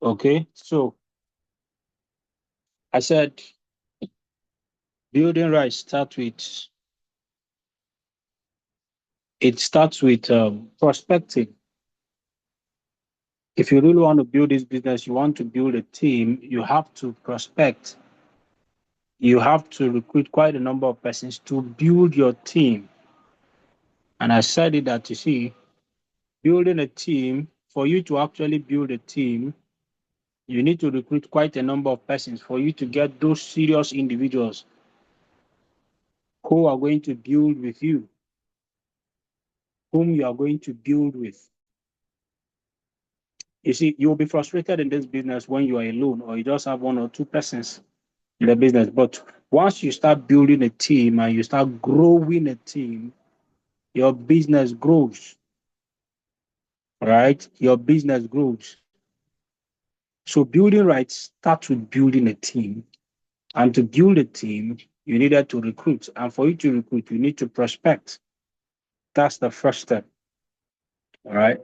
Okay, so I said building right starts with prospecting. If you really want to build this business, you want to build a team, you have to prospect. You have to recruit quite a number of persons to build your team. And I said it that you see, building a team, for you to actually build a team, you need to recruit quite a number of persons for you to get those serious individuals who are going to build with you, whom you are going to build with. You see, you'll be frustrated in this business when you are alone or you just have one or two persons in the business. But once you start building a team and you start growing a team, your business grows, right? Your business grows. So building right starts with building a team. And to build a team, you needed to recruit. And for you to recruit, you need to prospect. That's the first step. All right.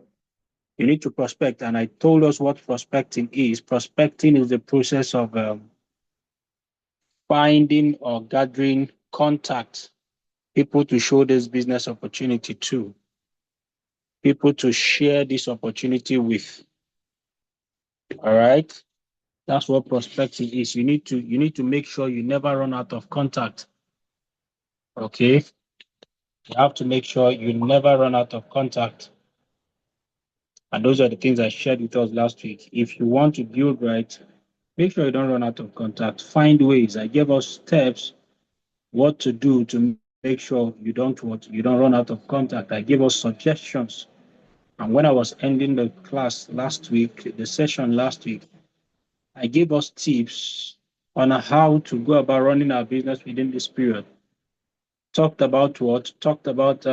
You need to prospect. And I told us what prospecting is. Prospecting is the process of finding or gathering contacts, people to show this business opportunity to, people to share this opportunity with. All right. That's what prospecting is. You need to make sure you never run out of contact. Okay. You have to make sure you never run out of contact. And those are the things I shared with us last week. If you want to build right, make sure you don't run out of contact. Find ways. I gave us steps what to do to make sure you don't run out of contact. I gave us suggestions. And when I was ending the class last week, the session last week, I gave us tips on how to go about running our business within this period. Talked about what? Talked about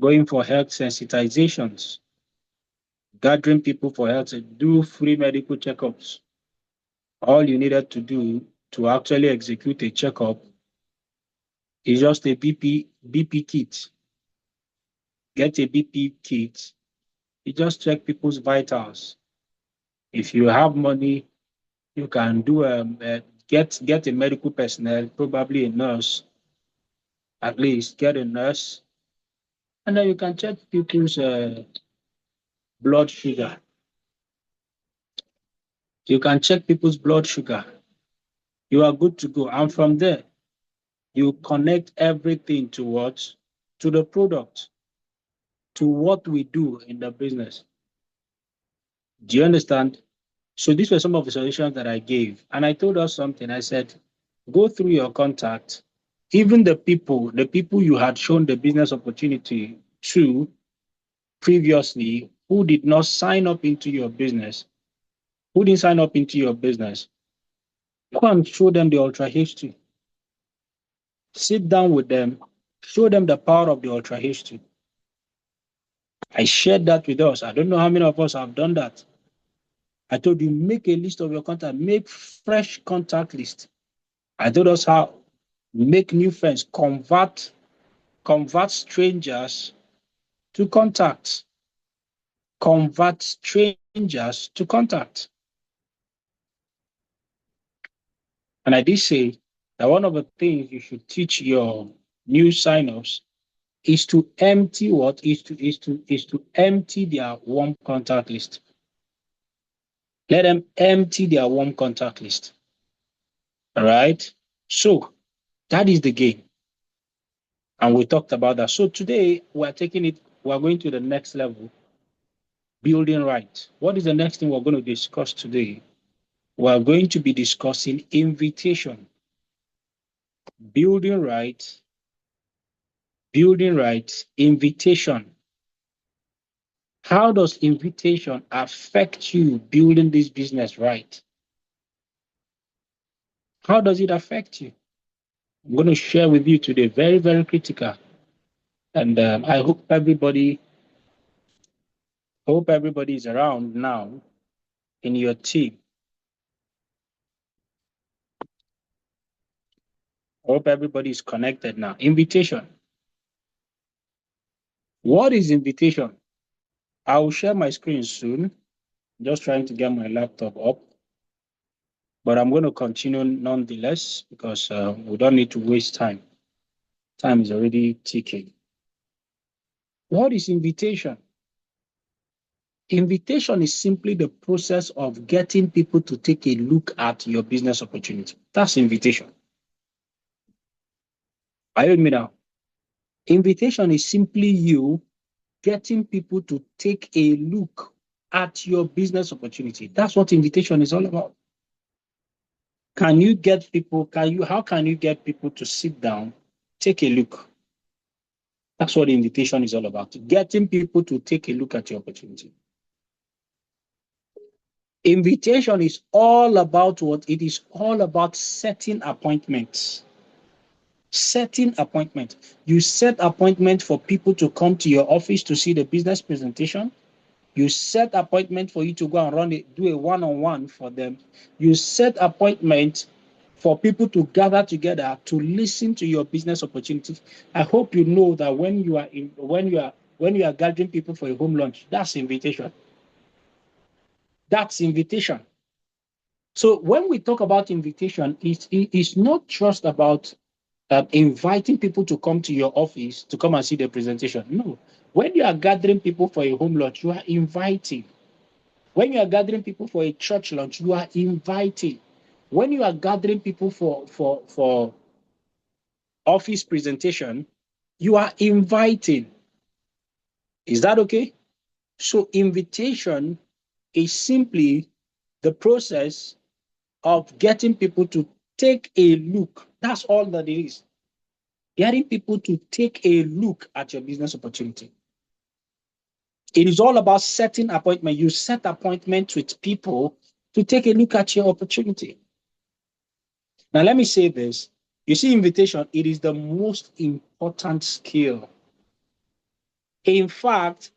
going for health sensitizations, gathering people for health, do free medical checkups. All you needed to do to actually execute a checkup is just a BP kit. Get a BP kit. You just check people's vitals. If you have money, you can do get a medical personnel, probably a nurse, at least get a nurse, and then you can check people's blood sugar. You can check people's blood sugar. You are good to go. And from there, you connect everything to what? To the product, to what we do in the business. Do you understand? So these were some of the solutions that I gave. And I told us something. I said, go through your contact, even the people you had shown the business opportunity to previously who did not sign up into your business, who didn't sign up into your business, go and show them the Ultra H2. Sit down with them, show them the power of the Ultra H2. I shared that with us. I don't know how many of us have done that. I told you, make a list of your contact, make fresh contact list. I told us how make new friends, convert strangers to contacts, convert strangers to contacts. And I did say that one of the things you should teach your new sign-ups is to empty what is to empty their warm contact list. Let them empty their warm contact list. All right. So that is the game. And we talked about that. So today we're going to the next level, building right. What is the next thing we're going to discuss today? We're going to be discussing invitation. Building right, invitation. How does invitation affect you building this business right? How does it affect you? I'm going to share with you today, very, very critical. And I hope everybody is around now in your team. I hope everybody is connected now. Invitation. What is invitation? I will share my screen soon. Just trying to get my laptop up. But I'm going to continue nonetheless because we don't need to waste time. Time is already ticking. What is invitation? Invitation is simply the process of getting people to take a look at your business opportunity. That's invitation. Are you with me now? Invitation is simply you getting people to take a look at your business opportunity. That's what invitation is all about. Can you get people, how can you get people to sit down, take a look? That's what the invitation is all about. Getting people to take a look at your opportunity. Invitation is all about what? It is all about setting appointments. Setting appointment. You set appointment for people to come to your office to see the business presentation. You set appointment for you to go and do a one-on-one for them. You set appointment for people to gather together to listen to your business opportunities. I hope you know that when you are gathering people for a home lunch, that's invitation. That's invitation. So when we talk about invitation, it's not just about inviting people to come to your office to come and see the presentation. No. When you are gathering people for a home lunch, you are inviting. When you are gathering people for a church lunch, you are inviting. When you are gathering people for office presentation, you are inviting. Is that okay? So invitation is simply the process of getting people to take a look. That's all that it is. Getting people to take a look at your business opportunity. It is all about setting appointment. You set appointments with people to take a look at your opportunity. Now, let me say this. You see, invitation, it is the most important skill. In fact,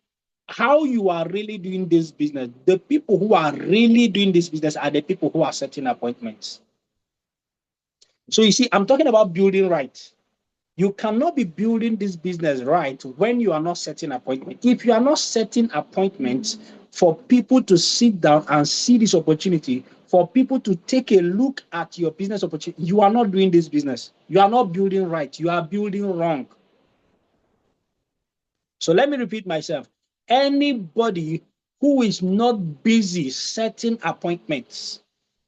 how you are really doing this business, the people who are really doing this business are the people who are setting appointments. So you see, I'm talking about building right. You cannot be building this business right when you are not setting appointments. If you are not setting appointments for people to sit down and see this opportunity, for people to take a look at your business opportunity, you are not doing this business. You are not building right. You are building wrong. So let me repeat myself. Anybody who is not busy setting appointments,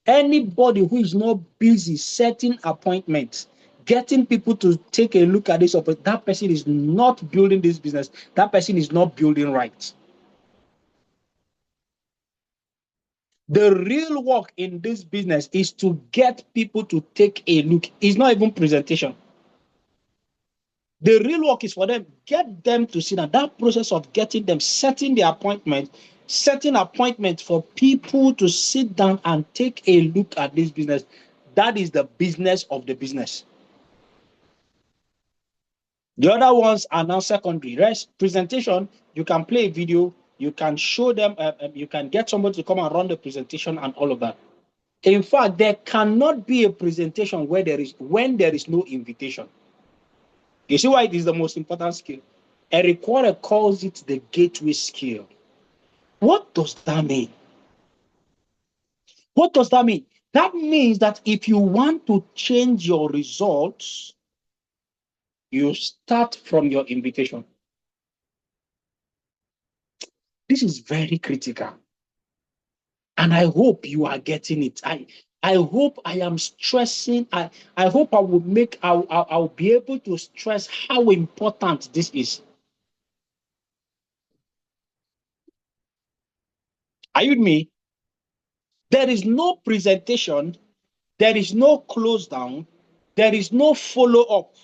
anybody who is not busy setting appointments, getting people to take a look at this, that person is not building this business. That person is not building right. The real work in this business is to get people to take a look. It's not even presentation. The real work is for them, get them to sit down. That process of getting them, setting appointment for people to sit down and take a look at this business. That is the business of the business. The other ones are now secondary. Rest presentation, you can play a video, you can show them, you can get somebody to come and run the presentation and all of that. In fact, there cannot be a presentation when there is no invitation. You see why it is the most important skill? Eric Quarter calls it the gateway skill. What does that mean? What does that mean? That means that if you want to change your results, you start from your invitation. This is very critical. And I hope you are getting it. I hope I am stressing. I hope I'll be able to stress how important this is. Are you with me? There is no presentation, there is no close down, there is no follow up,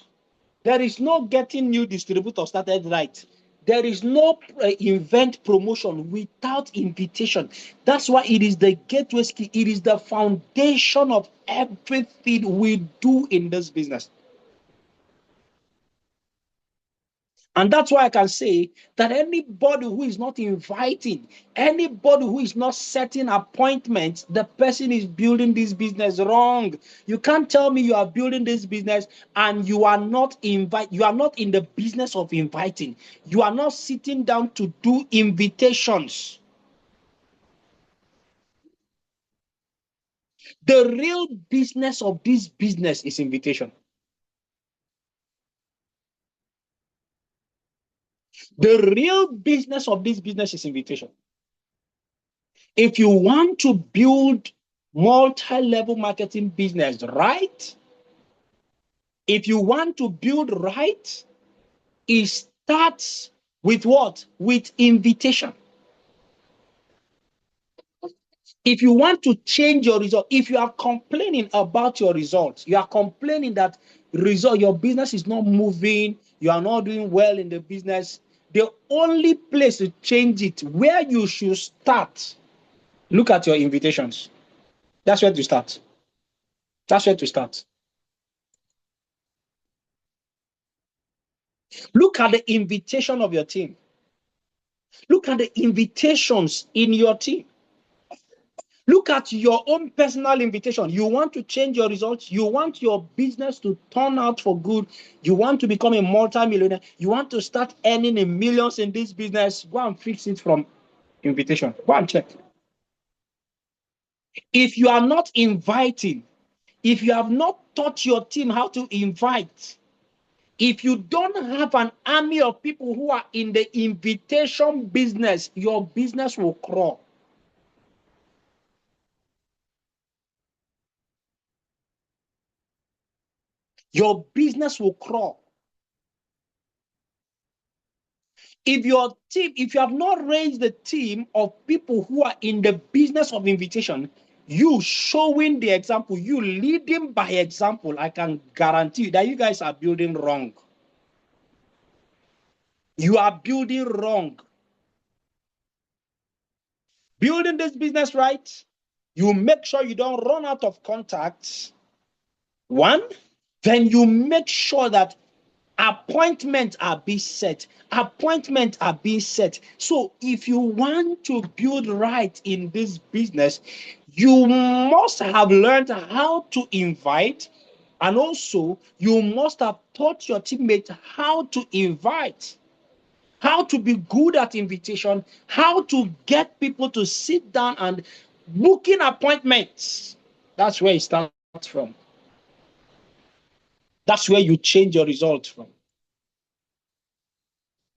there is no getting new distributor started right. There is no event promotion without invitation. That's why it is the gateway skill. It is the foundation of everything we do in this business. And that's why I can say that anybody who is not inviting, anybody who is not setting appointments, the person is building this business wrong. You can't tell me you are building this business and you are not in the business of inviting. You are not sitting down to do invitations. The real business of this business is invitation. The real business of this business is invitation. If you want to build multi-level marketing business right, if you want to build right, it starts with what? With invitation. If you want to change your result, if you are complaining about your results, you are complaining that your business is not moving, you are not doing well in the business, the only place to change it, where you should start, look at your invitations. That's where to start. That's where to start. Look at the invitation of your team. Look at the invitations in your team. Look at your own personal invitation. You want to change your results. You want your business to turn out for good. You want to become a multi-millionaire. You want to start earning in millions in this business. Go and fix it from invitation. Go and check. If you are not inviting, if you have not taught your team how to invite, if you don't have an army of people who are in the invitation business, your business will crawl. Your business will crawl. If your team, if you have not raised the team of people who are in the business of invitation, you showing the example, you leading by example, I can guarantee you that you guys are building wrong. You are building wrong. Building this business right, you make sure you don't run out of contacts. One, then you make sure that appointments are being set. Appointments are being set. So if you want to build right in this business, you must have learned how to invite, and also you must have taught your teammates how to invite, how to be good at invitation, how to get people to sit down and booking appointments. That's where it starts from. That's where you change your results from.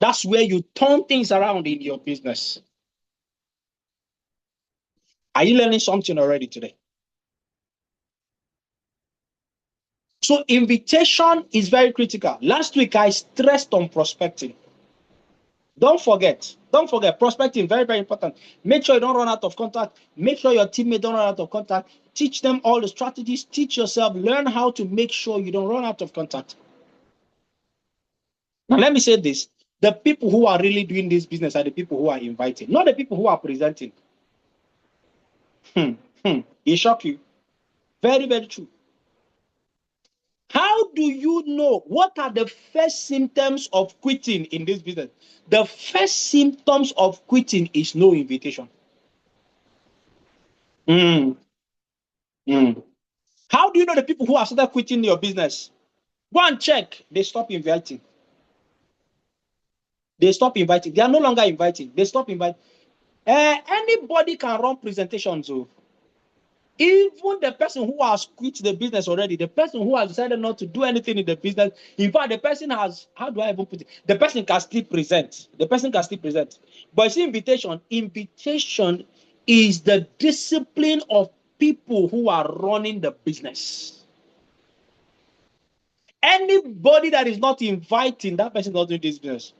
That's where you turn things around in your business. Are you learning something already today? So invitation is very critical. Last week, I stressed on prospecting. Don't forget, prospecting, very, very important. Make sure you don't run out of contact. Make sure your teammates don't run out of contact. Teach them all the strategies. Teach yourself. Learn how to make sure you don't run out of contact. Now, let me say this. The people who are really doing this business are the people who are inviting, not the people who are presenting. It shock you. Very, very true. How do you know what are the first symptoms of quitting in this business? The first symptoms of quitting is no invitation. How do you know the people who have started quitting your business? Go and check. They stop inviting. They stop inviting. They are no longer inviting. They stop inviting. Anybody can run presentations. Even the person who has quit the business already, the person who has decided not to do anything in the business, in fact, the person has, how do I even put it? The person can still present. The person can still present. But see, invitation is the discipline of people who are running the business. Anybody that is not inviting, that person is not doing this business.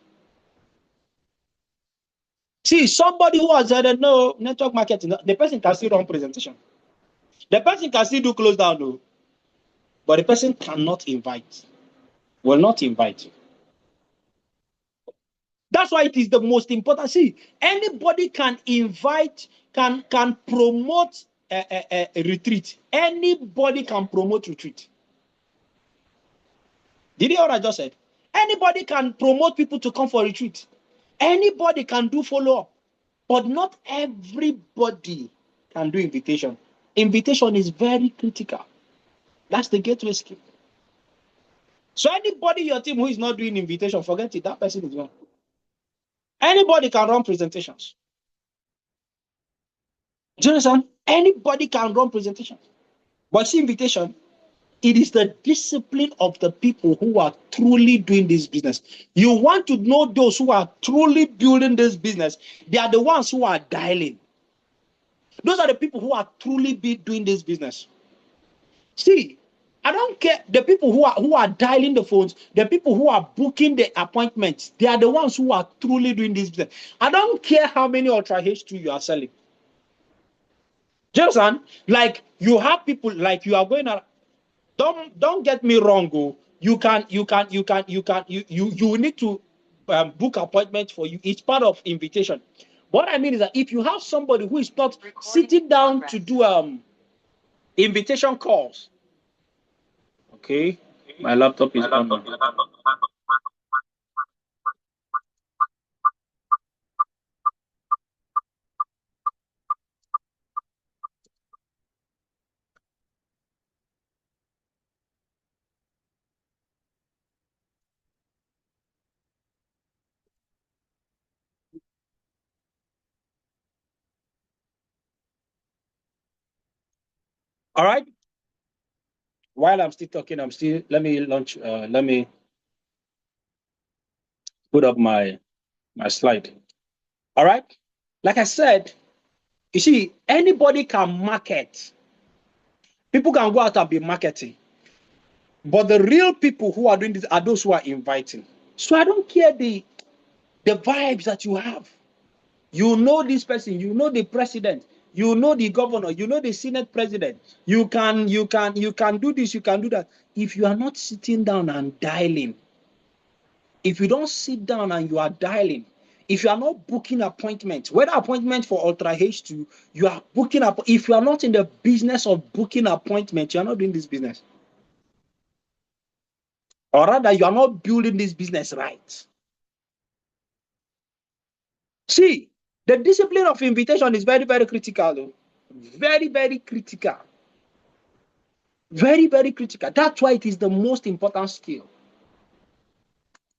See, somebody who has said no network marketing, the person can still run presentation. The person can still do close down, though. But the person cannot invite, will not invite you. That's why it is the most important. See, anybody can invite, can promote a retreat. Anybody can promote retreat. Did you hear what I just said? Anybody can promote people to come for retreat. Anybody can do follow-up. But not everybody can do invitation. Invitation is very critical. That's the gateway skill. So anybody in your team who is not doing invitation, forget it. That person is wrong. Anybody can run presentations. Do you understand? Anybody can run presentations. But see, invitation, it is the discipline of the people who are truly doing this business. You want to know those who are truly building this business. They are the ones who are dialing. Those are the people who are truly doing this business. See, I don't care. The people who are dialing the phones, the people who are booking the appointments, they are the ones who are truly doing this business. I don't care how many Ultra H2 you are selling. Do you understand? Like you have people like you are going to. Don't get me wrong. Oh, you need to book appointments for you. It's part of invitation. What I mean is that if you have somebody who is not sitting down to do invitation calls. Okay, my laptop is on. All right. While I'm still talking, let me launch. Let me put up my slide. All right. Like I said, you see, anybody can market. People can go out and be marketing. But the real people who are doing this are those who are inviting. So I don't care the vibes that you have. You know this person, you know the president, you know the governor, you know the senate president. You can do this, you can do that. If you are not sitting down and dialing, if you don't sit down and you are dialing, if you are not booking appointments, whether appointment for Ultra H2, you are booking up. If you are not in the business of booking appointments, you are not doing this business. Or rather, you are not building this business right. See, the discipline of invitation is very, very critical, though. Very, very critical. Very, very critical. That's why it is the most important skill.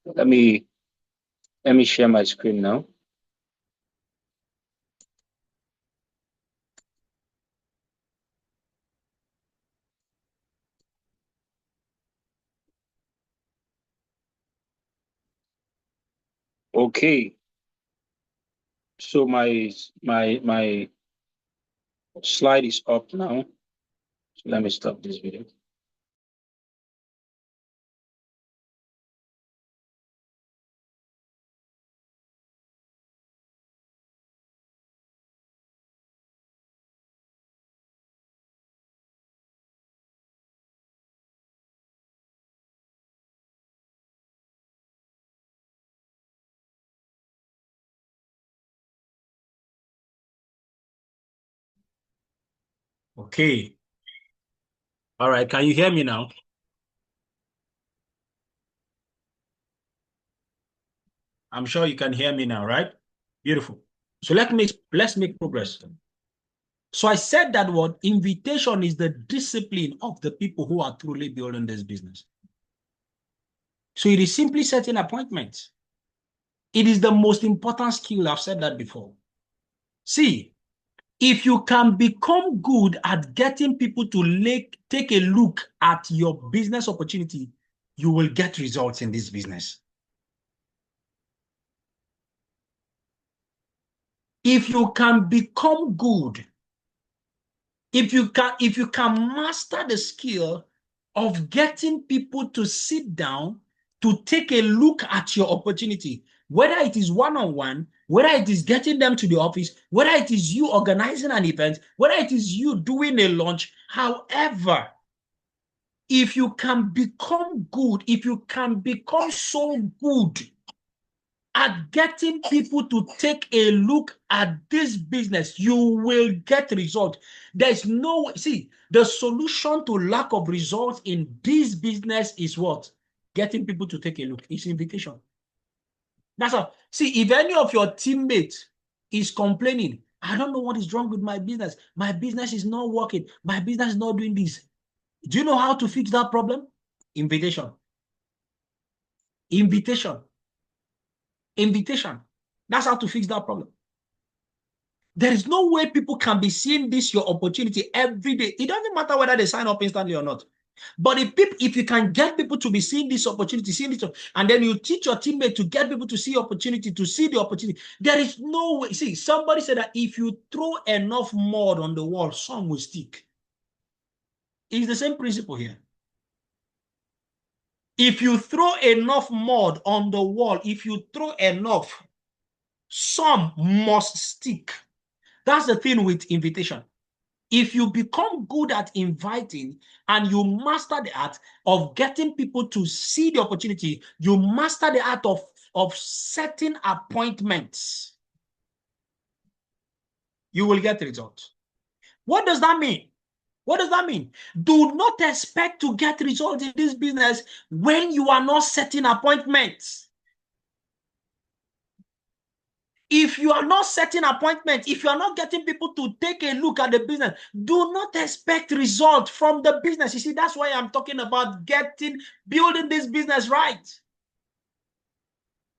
Let me share my screen now. Okay. So my slide is up now. So let me stop this video. Okay. All right. Can you hear me now? I'm sure you can hear me now, right? Beautiful. So let's make progress. So I said that word invitation is the discipline of the people who are truly building this business. So it is simply setting appointments. It is the most important skill. I've said that before. See, if you can become good at getting people to take a look at your business opportunity, you will get results in this business. If you can become good, if you can master the skill of getting people to sit down to take a look at your opportunity, whether it is one-on-one, whether it is getting them to the office, whether it is you organizing an event, whether it is you doing a launch, however, if you can become good, if you can become so good at getting people to take a look at this business, you will get results. There's no, see, the solution to lack of results in this business is what? Getting people to take a look. It's invitation. That's all. See, if any of your teammates is complaining, I don't know what is wrong with my business. My business is not working. My business is not doing this. Do you know how to fix that problem? Invitation. Invitation. Invitation. That's how to fix that problem. There is no way people can be seeing this your opportunity every day. It doesn't matter whether they sign up instantly or not. But if you can get people to be seeing this opportunity, and then you teach your teammate to get people to see opportunity, to see the opportunity, there is no way. See, somebody said that if you throw enough mud on the wall, some will stick. It's the same principle here. If you throw enough mud on the wall, if you throw enough, some must stick. That's the thing with invitation. If you become good at inviting and you master the art of getting people to see the opportunity, you master the art of setting appointments, you will get results. What does that mean? What does that mean? Do not expect to get results in this business when you are not setting appointments. If you are not setting appointments, if you are not getting people to take a look at the business, do not expect results from the business. You see, that's why I'm talking about building this business right.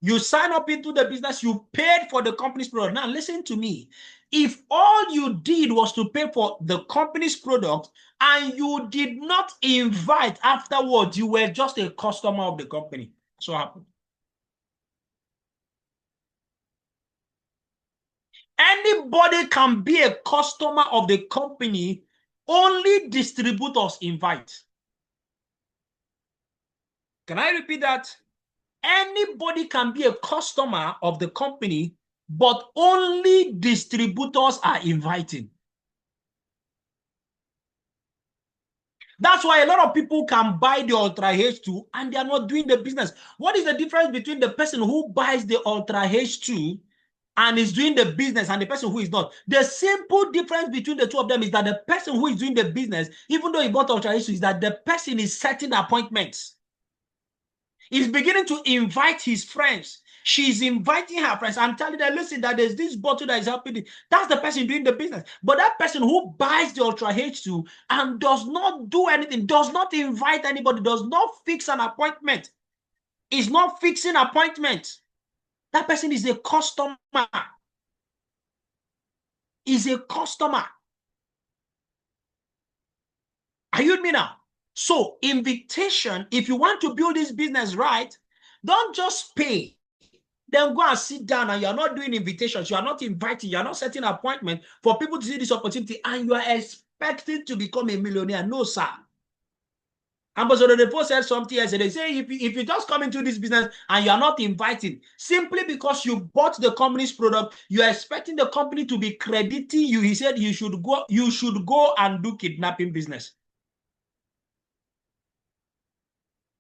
You sign up into the business, you paid for the company's product. Now, listen to me. If all you did was to pay for the company's product and you did not invite afterwards, you were just a customer of the company. So happened. Anybody can be a customer of the company, only distributors invite. Can I repeat that? Anybody can be a customer of the company, but only distributors are inviting. That's why a lot of people can buy the Ultra H2 and they are not doing the business. What is the difference between the person who buys the Ultra H2 and is doing the business and the person who is not? The simple difference between the two of them is that the person who is doing the business, even though he bought Ultra H2, is that the person is setting appointments. He's beginning to invite his friends. She's inviting her friends. I'm telling them, listen, that there's this bottle that is helping. That's the person doing the business. But that person who buys the Ultra H2 and does not do anything, does not invite anybody, does not fix an appointment, is not fixing appointments. That person is a customer. Is a customer. Are you with me now? So invitation, if you want to build this business right, don't just pay. Then go and sit down and you're not doing invitations. You are not inviting. You're not setting an appointment for people to see this opportunity and you are expecting to become a millionaire. No, sir. Ambassador Defoe said something yesterday. They say if you just come into this business and you're not inviting, simply because you bought the company's product, you're expecting the company to be crediting you. He said you should go and do kidnapping business.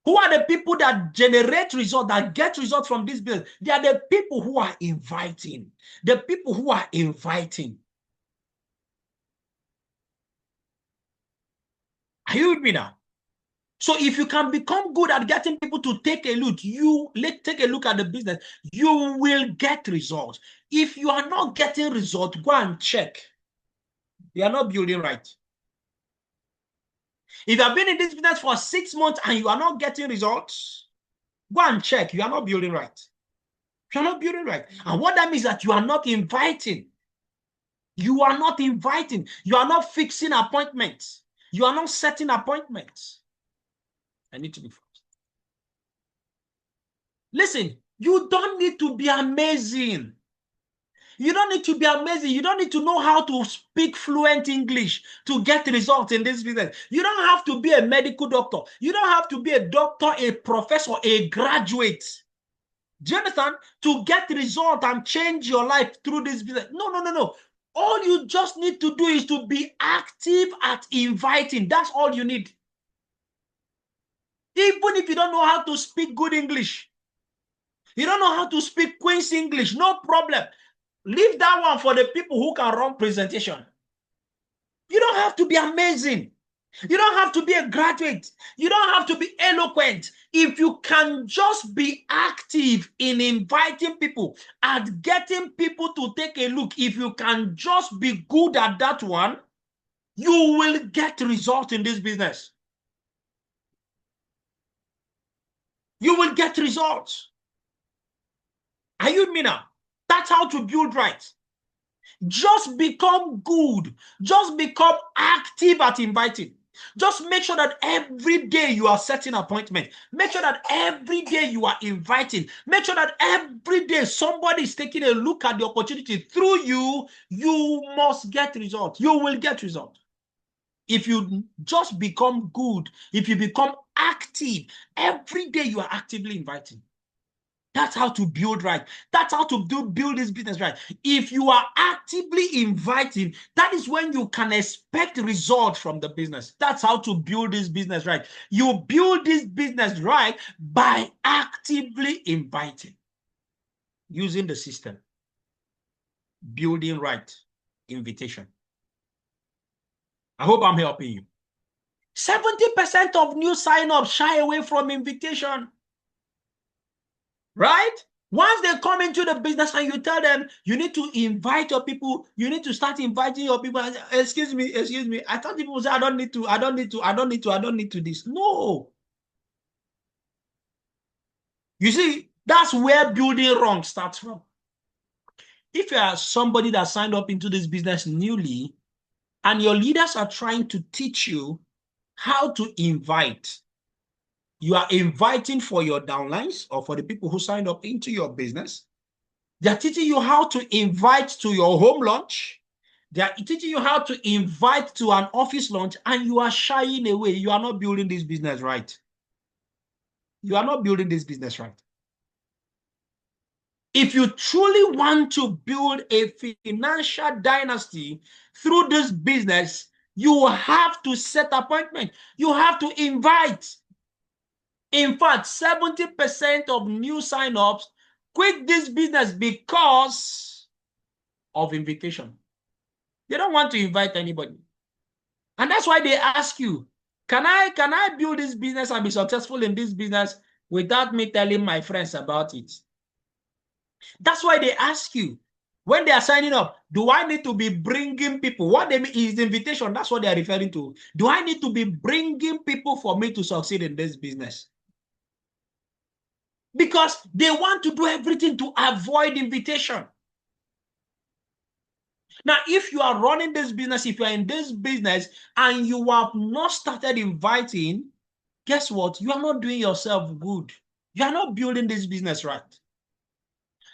Who are the people that generate results, that get results from this business? They are the people who are inviting. The people who are inviting. Are you with me now? So if you can become good at getting people to take a look, take a look at the business, you will get results. If you are not getting results, go and check. You are not building right. If you have been in this business for 6 months and you are not getting results, go and check. You are not building right. You are not building right. And what that means is that you are not inviting. You are not inviting. You are not fixing appointments. You are not setting appointments. I need to be fast. Listen, you don't need to be amazing. You don't need to be amazing. You don't need to know how to speak fluent English to get results in this business. You don't have to be a medical doctor. You don't have to be a doctor, a professor, a graduate. Do you understand? To get results and change your life through this business. No. All you just need to do is to be active at inviting. That's all you need. Even if you don't know how to speak good English, you don't know how to speak Queen's English, no problem. Leave that one for the people who can run presentation. You don't have to be amazing. You don't have to be a graduate. You don't have to be eloquent. If you can just be active in inviting people and getting people to take a look, if you can just be good at that one, you will get results in this business. You will get results. Are you with me now? That's how to build right. Just become good. Just become active at inviting. Just make sure that every day you are setting appointment. Make sure that every day you are inviting. Make sure that every day somebody is taking a look at the opportunity through you. You must get results. You will get results. If you just become good, if you become active, every day you are actively inviting. That's how to build right. That's how to build this business right. If you are actively inviting, that is when you can expect results from the business. That's how to build this business right. You build this business right by actively inviting, using the system, building right, invitation. I hope I'm helping you. 70% of new sign-ups shy away from invitation. Right? Once they come into the business and you tell them you need to invite your people, you need to start inviting your people. Excuse me. I thought people say I don't need to this. No. You see, that's where building wrong starts from. If you are somebody that signed up into this business newly and your leaders are trying to teach you how to invite, you are inviting for your downlines or for the people who signed up into your business. They're teaching you how to invite to your home lunch. They're teaching you how to invite to an office lunch, and you are shying away. You are not building this business right. You are not building this business right. If you truly want to build a financial dynasty through this business, you have to set appointment. You have to invite. In fact, 70% of new sign-ups quit this business because of invitation. They don't want to invite anybody. And that's why they ask you, can I build this business and be successful in this business without me telling my friends about it? That's why they ask you, when they are signing up, do I need to be bringing people? What they mean is invitation. That's what they are referring to. Do I need to be bringing people for me to succeed in this business? Because they want to do everything to avoid invitation. Now, if you are running this business, if you are in this business and you have not started inviting, guess what? You are not doing yourself good. You are not building this business right.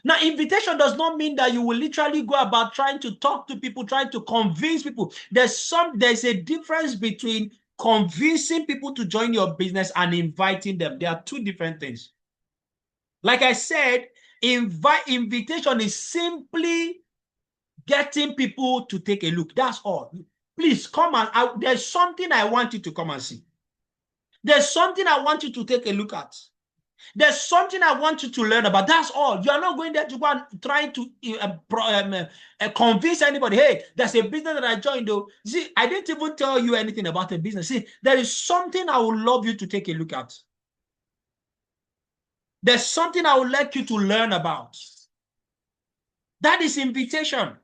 Now, invitation does not mean that you will literally go about trying to talk to people, trying to convince people. There's a difference between convincing people to join your business and inviting them. They are two different things. Like I said, invitation is simply getting people to take a look. That's all. Please come and there's something I want you to come and see. There's something I want you to take a look at. There's something I want you to learn about. That's all. You are not going there to go and try to convince anybody. Hey, there's a business that I joined though. See, I didn't even tell you anything about the business. See, there is something I would love you to take a look at. There's something I would like you to learn about. That is invitation.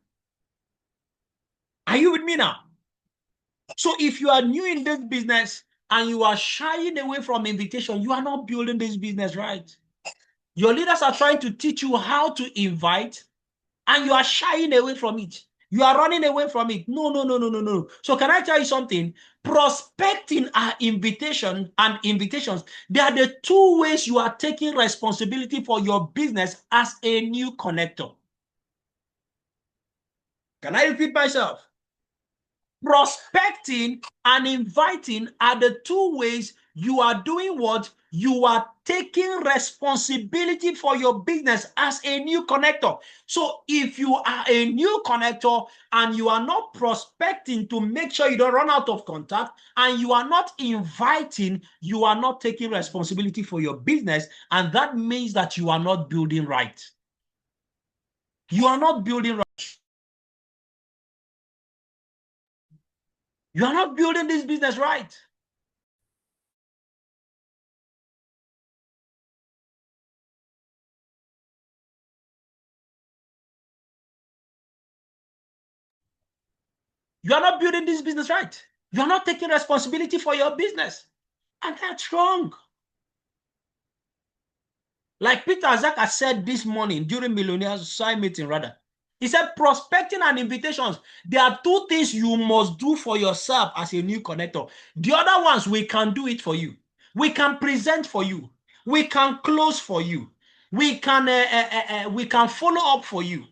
Are you with me now? So if you are new in this business and you are shying away from invitation, you are not building this business right. Your leaders are trying to teach you how to invite and you are shying away from it. You are running away from it. No. So can I tell you something? Prospecting are invitation and invitations. They are the two ways you are taking responsibility for your business as a new connector. Can I repeat myself? Prospecting and inviting are the two ways you are doing what? You are taking responsibility for your business as a new connector. So if you are a new connector and you are not prospecting to make sure you don't run out of contact, and you are not inviting, you are not taking responsibility for your business, and that means that you are not building right. You are not building right. You are not building this business right. You are not building this business right. You are not taking responsibility for your business. And that's wrong. Like Peter Azaka said this morning during Millionaires Society meeting, rather, He said prospecting and invitations, there are two things you must do for yourself as a new connector. The other ones, we can do it for you. We can present for you. We can close for you. We can follow up for you.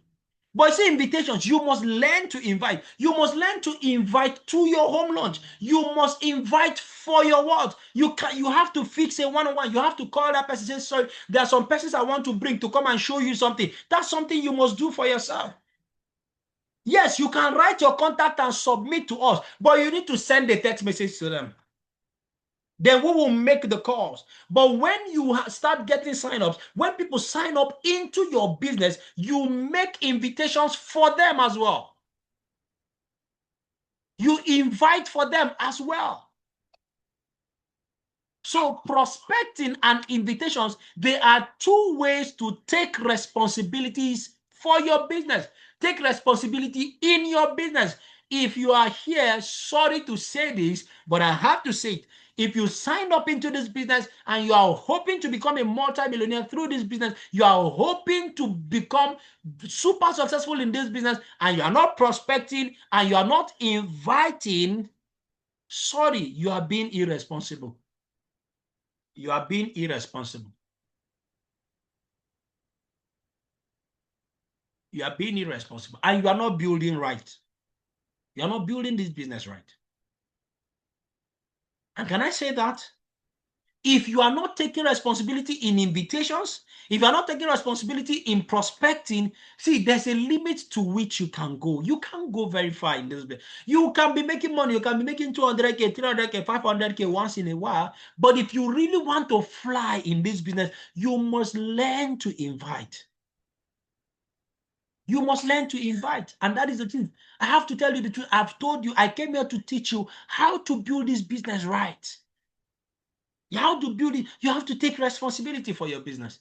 But see, invitations, you must learn to invite. You must learn to invite to your home launch. You must invite for your what? You have to fix a one-on-one. You have to call that person and say, sorry, there are some persons I want to bring to come and show you something. That's something you must do for yourself. Yes, you can write your contact and submit to us, but you need to send a text message to them. Then we will make the calls. But when you start getting sign-ups, when people sign up into your business, you make invitations for them as well. You invite for them as well. So prospecting and invitations, they are two ways to take responsibilities for your business. Take responsibility in your business. If you are here, sorry to say this, but I have to say it. If you sign up into this business and you are hoping to become a multi-millionaire through this business, you are hoping to become super successful in this business, and you are not prospecting and you are not inviting, sorry, you are being irresponsible. You are being irresponsible. You are being irresponsible, and you are not building right. You are not building this business right. And can I say that? If you are not taking responsibility in invitations, if you are not taking responsibility in prospecting, see, there's a limit to which you can go. You can't go very far in this business. You can be making money. You can be making 200K, 300K, 500K once in a while. But if you really want to fly in this business, you must learn to invite. You must learn to invite. And that is the truth. I have to tell you the truth. I've told you, I came here to teach you how to build this business right. How to build it. You have to take responsibility for your business.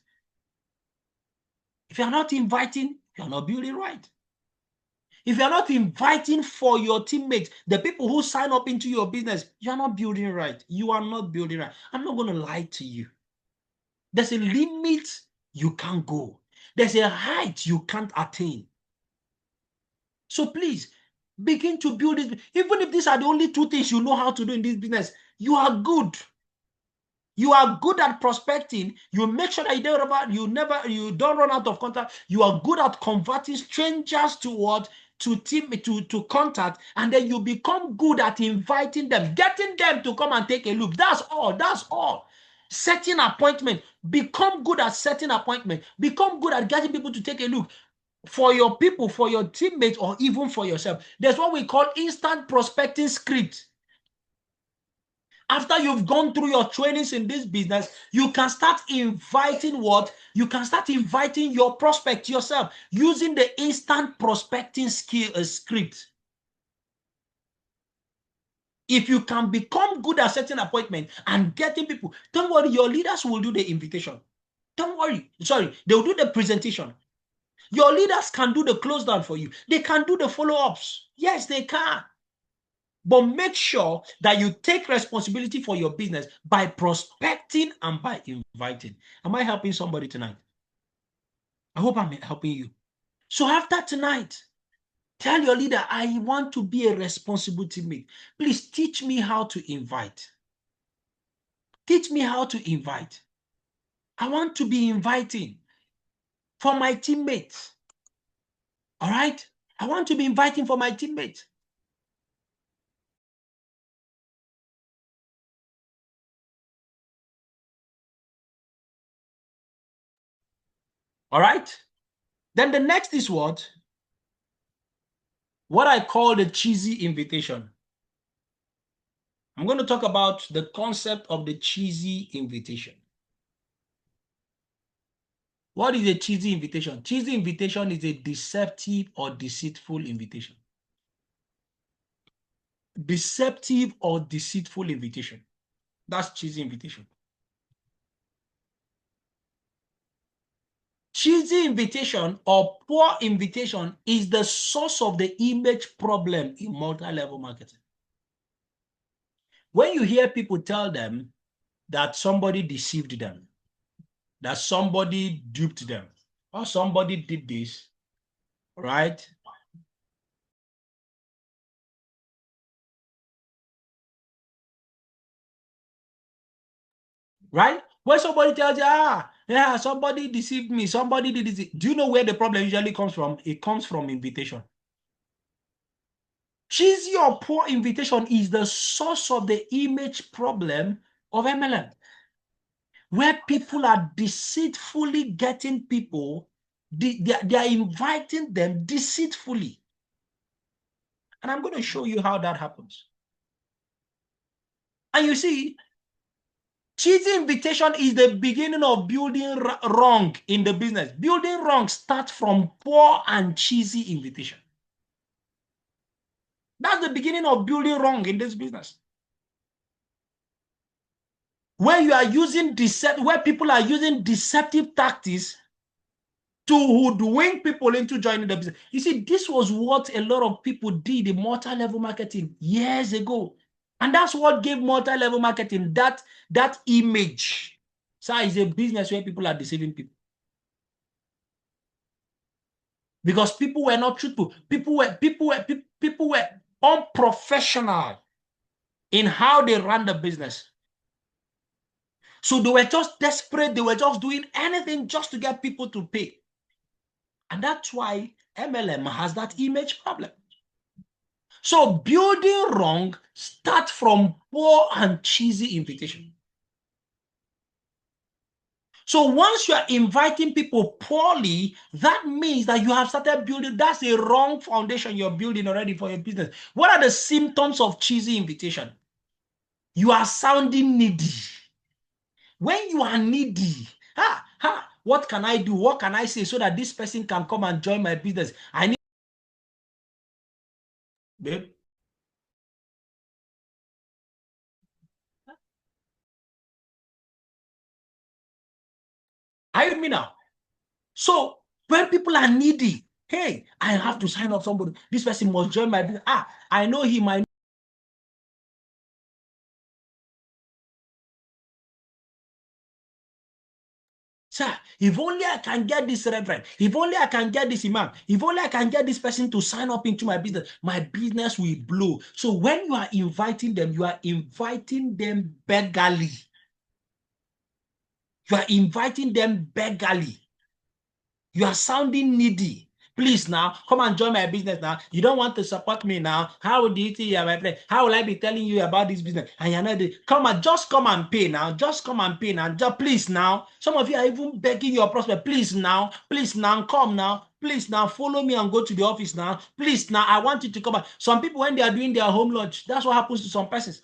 If you're not inviting, you're not building right. If you're not inviting for your teammates, the people who sign up into your business, you're not building right. You are not building right. I'm not going to lie to you. There's a limit you can't go. There's a height you can't attain. So please, begin to build it. Even if these are the only two things you know how to do in this business, you are good. You are good at prospecting. You make sure that you don't run out of contact. You are good at converting strangers to what? To contact, and then you become good at inviting them, getting them to come and take a look. That's all. That's all. Setting appointment. Become good at setting appointment. Become good at getting people to take a look. For your people, for your teammates, or even for yourself. There's what we call instant prospecting script. After you've gone through your trainings in this business, you can start inviting what? You can start inviting your prospect yourself using the instant prospecting script. If you can become good at setting appointment and getting people, don't worry, your leaders will do the invitation. Don't worry. Sorry, they'll do the presentation. Your leaders can do the close down for you. They can do the follow-ups. Yes, they can. But make sure that you take responsibility for your business by prospecting and by inviting. Am I helping somebody tonight? I hope I'm helping you. So after tonight, tell your leader, I want to be a responsible teammate. Please teach me how to invite. Teach me how to invite. I want to be inviting for my teammates. All right? I want to be inviting for my teammates. All right? Then the next is what? What I call the cheesy invitation. I'm going to talk about the concept of the cheesy invitation. What is a cheesy invitation? Cheesy invitation is a deceptive or deceitful invitation. Deceptive or deceitful invitation. That's cheesy invitation. Cheesy invitation or poor invitation is the source of the image problem in multi-level marketing. When you hear people tell them that somebody deceived them, that somebody duped them, or somebody did this, right? Right? When somebody tells you, yeah, somebody deceived me, somebody did this. Do you know where the problem usually comes from? It comes from invitation. Cheesy or poor invitation is the source of the image problem of MLM, where people are deceitfully getting people, they are inviting them deceitfully. And I'm going to show you how that happens. And you see, cheesy invitation is the beginning of building wrong in the business. Building wrong starts from poor and cheesy invitation. That's the beginning of building wrong in this business. Where you are using where people are using deceptive tactics to hoodwink people into joining the business. You see, this was what a lot of people did in multi-level marketing years ago. And that's what gave multi-level marketing that image. So it's a business where people are deceiving people. Because people were not truthful. People were unprofessional in how they ran the business. So they were just desperate. They were just doing anything just to get people to pay. And that's why MLM has that image problem. So building wrong starts from poor and cheesy invitation. So once you are inviting people poorly, that means that you have started building, that's a wrong foundation you're building already for your business. What are the symptoms of cheesy invitation? You are sounding needy. When you are needy, what can I do? What can I say so that this person can come and join my business? I need, babe. Are you with me now? So when people are needy, hey, I have to sign up somebody. This person must join my business. I know he might. Sir, if only I can get this reverend, if only I can get this imam, if only I can get this person to sign up into my business will blow. So when you are inviting them, you are inviting them beggarly. You are inviting them beggarly. You are sounding needy. Please now, come and join my business now. You don't want to support me now. How do you think you are my friend? How will I be telling you about this business? And you're not just come and pay now. Just come and pay now. Just please now. Some of you are even begging your prospect. Please now, come now. Please now, follow me and go to the office now. Please now, I want you to come back. Some people, when they are doing their home launch, that's what happens to some persons.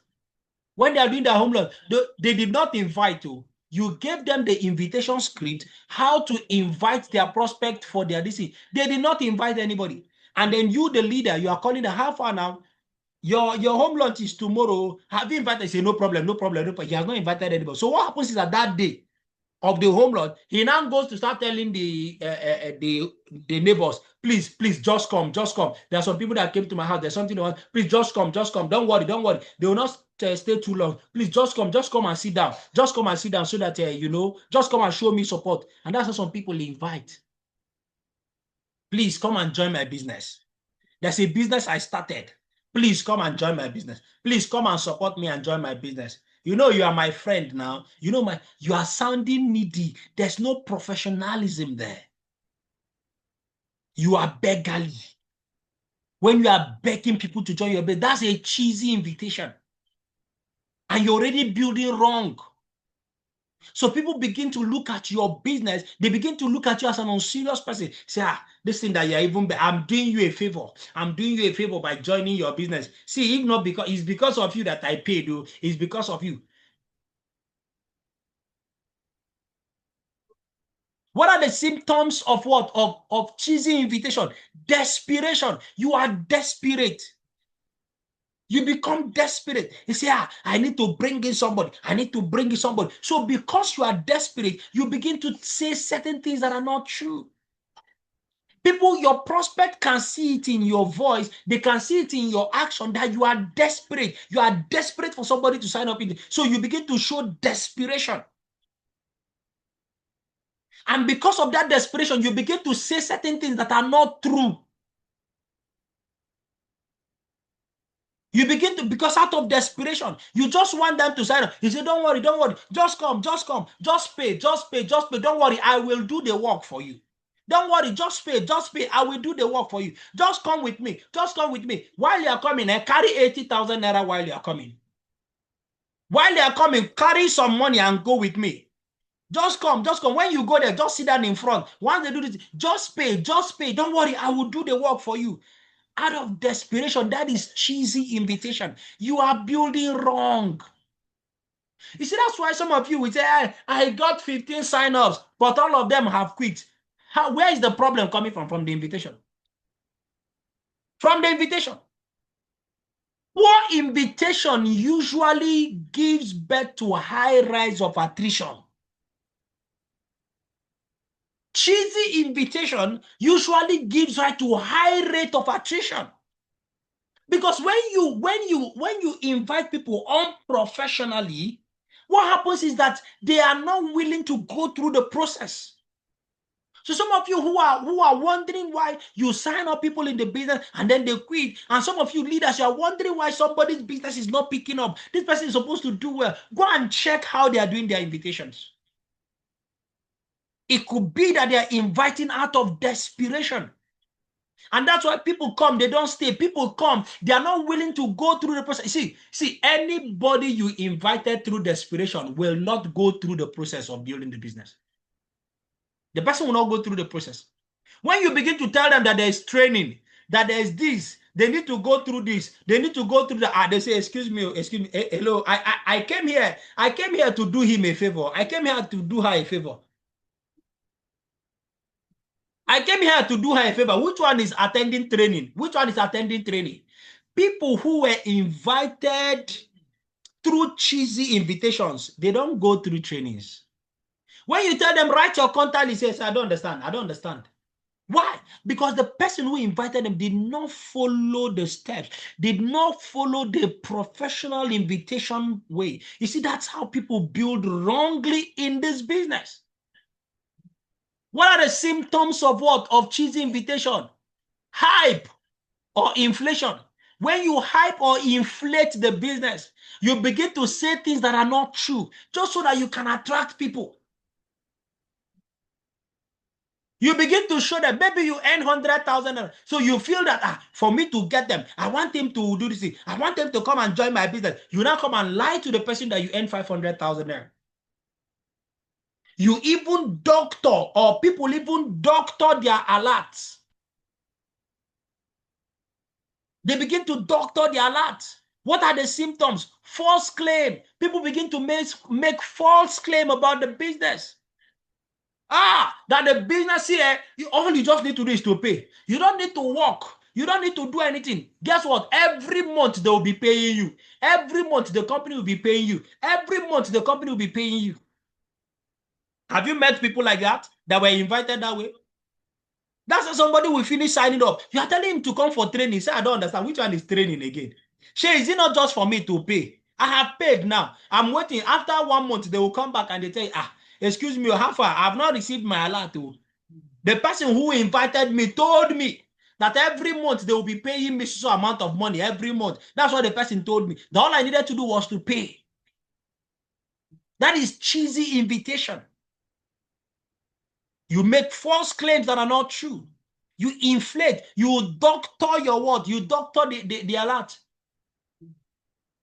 When they are doing their home launch, they did not invite you. You gave them the invitation script, how to invite their prospect for their DC. They did not invite anybody. And then you, the leader, you are calling them, how far now? Your home launch is tomorrow. Have you invited? Say, no problem. He has not invited anybody. So what happens is that day of the home launch, he now goes to start telling the neighbors, please, just come. There are some people that came to my house. There's something they want. Please, just come. Don't worry. They will not stay too long. Please, just come and sit down. Just come and sit down so that, just come and show me support. And that's how some people invite. Please come and join my business. There's a business I started. Please come and join my business. Please come and support me and join my business. You know, you are my friend now. You are sounding needy. There's no professionalism there. You are beggarly. When you are begging people to join your business, that's a cheesy invitation. And you're already building wrong. So people begin to look at your business. They begin to look at you as an unserious person. Say, this thing that you're I'm doing you a favor. I'm doing you a favor by joining your business. See, if not because it's because of you that I paid you, it's because of you. What are the symptoms of what? Of cheesy invitation? Desperation. You are desperate. You become desperate. You say, I need to bring in somebody. I need to bring in somebody. So because you are desperate, you begin to say certain things that are not true. People, your prospect can see it in your voice. They can see it in your action that you are desperate. You are desperate for somebody to sign up in. So you begin to show desperation. And because of that desperation, you begin to say certain things that are not true. You begin to, because out of desperation, you just want them to sign up. You say, don't worry, just come, just pay, don't worry, I will do the work for you. Don't worry, just pay, I will do the work for you. Just come with me, While you are coming, carry 80,000 naira while you are coming. While you are coming, carry some money and go with me. Just come. When you go there, just sit down in front. Once they do this, just pay. Don't worry, I will do the work for you. Out of desperation, that is cheesy invitation. You are building wrong. You see, that's why some of you will say, I got 15 sign-ups, but all of them have quit. Where is the problem coming from? From the invitation. From the invitation. Poor invitation usually gives birth to a high rise of attrition. Cheesy invitation usually gives rise to a high rate of attrition. Because when you invite people unprofessionally, what happens is that they are not willing to go through the process. So some of you who are wondering why you sign up people in the business and then they quit, and some of you leaders, you are wondering why somebody's business is not picking up. This person is supposed to do well. Go and check how they are doing their invitations. It could be that they are inviting out of desperation. And that's why people come, they don't stay. People come, they are not willing to go through the process. See, anybody you invited through desperation will not go through the process of building the business. The person will not go through the process. When you begin to tell them that there is training, that there is this, they need to go through this, they need to go through that. They say, excuse me, hello, I came here to do him a favor. I came here to do her a favor. I came here to do her a favor. Which one is attending training? Which one is attending training? People who were invited through cheesy invitations, they don't go through trainings. When you tell them, write your contact, he says, I don't understand. Why? Because the person who invited them did not follow the steps, did not follow the professional invitation way. You see, that's how people build wrongly in this business. What are the symptoms of what? Of cheesy invitation? Hype or inflation. When you hype or inflate the business, you begin to say things that are not true, just so that you can attract people. You begin to show that maybe you earn 100,000. So you feel that, for me to get them, I want him to do this. I want them to come and join my business. You now come and lie to the person that you earn 500,000 there. You even doctor, or people even doctor their alerts. They begin to doctor their alerts. What are the symptoms? False claim. People begin to make false claim about the business. That the business here, all you just need to do is to pay. You don't need to work. You don't need to do anything. Guess what? Every month they will be paying you. Every month the company will be paying you. Every month the company will be paying you. Have you met people like that were invited that way? That's how somebody will finish signing up. You are telling him to come for training. Say, I don't understand. Which one is training again? Is it not just for me to pay? I have paid now. I'm waiting. After 1 month, they will come back and they say, excuse me, how far? I have not received my alert. The person who invited me told me that every month they will be paying me so amount of money every month. That's what the person told me. All I needed to do was to pay. That is cheesy invitation. You make false claims that are not true. You inflate. You doctor your word. You doctor the alert.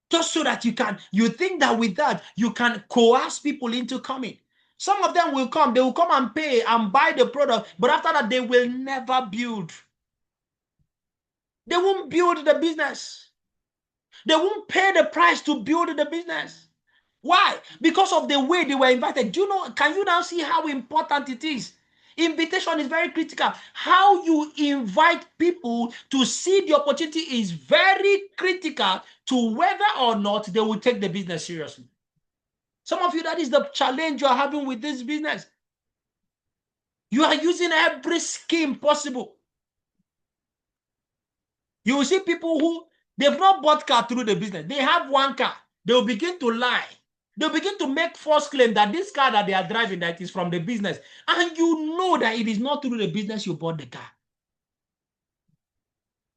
Just so that you think that with that, you can coerce people into coming. Some of them will come. They will come and pay and buy the product. But after that, they will never build. They won't build the business. They won't pay the price to build the business. Why? Because of the way they were invited. Do you know? Can you now see how important it is? Invitation is very critical. How you invite people to see the opportunity is very critical to whether or not they will take the business seriously. Some of you, that is the challenge you are having with this business. You are using every scheme possible. You will see people who, they've not bought car through the business. They have one car. They will begin to lie. They'll begin to make false claim that this car that they are driving, that is from the business. And you know that it is not through the business you bought the car.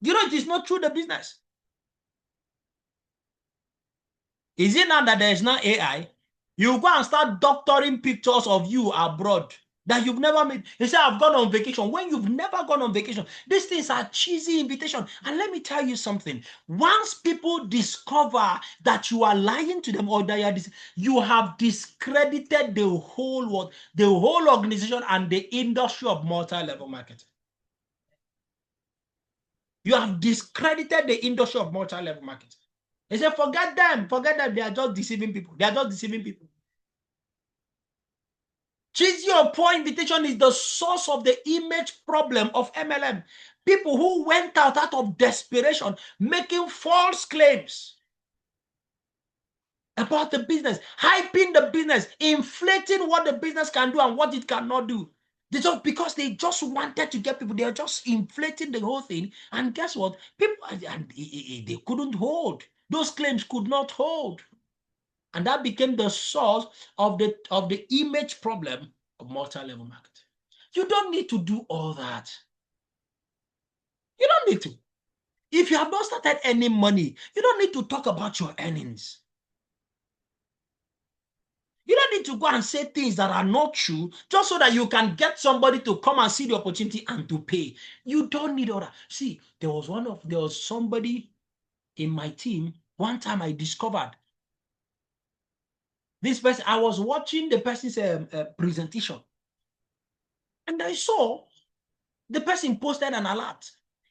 You know it is not through the business. Is it now that there is no AI? You go and start doctoring pictures of you abroad that you've never made. You say, I've gone on vacation. When you've never gone on vacation, these things are cheesy invitation. And let me tell you something. Once people discover that you are lying to them or that you have discredited the whole world, the whole organization and the industry of multi-level marketing. You have discredited the industry of multi-level marketing. They say, forget them. They are just deceiving people. Cheesy or poor invitation is the source of the image problem of MLM. People who went out of desperation, making false claims about the business, hyping the business, inflating what the business can do and what it cannot do. Because they just wanted to get people, they are just inflating the whole thing. And guess what? People, and they couldn't hold. Those claims could not hold. And that became the source of the image problem of multi-level marketing. You don't need to do all that. You don't need to. If you have not started earning money, you don't need to talk about your earnings. You don't need to go and say things that are not true just so that you can get somebody to come and see the opportunity and to pay. You don't need all that. See, there was somebody in my team. One time I discovered this person. I was watching the person's presentation, and I saw the person posted an alert.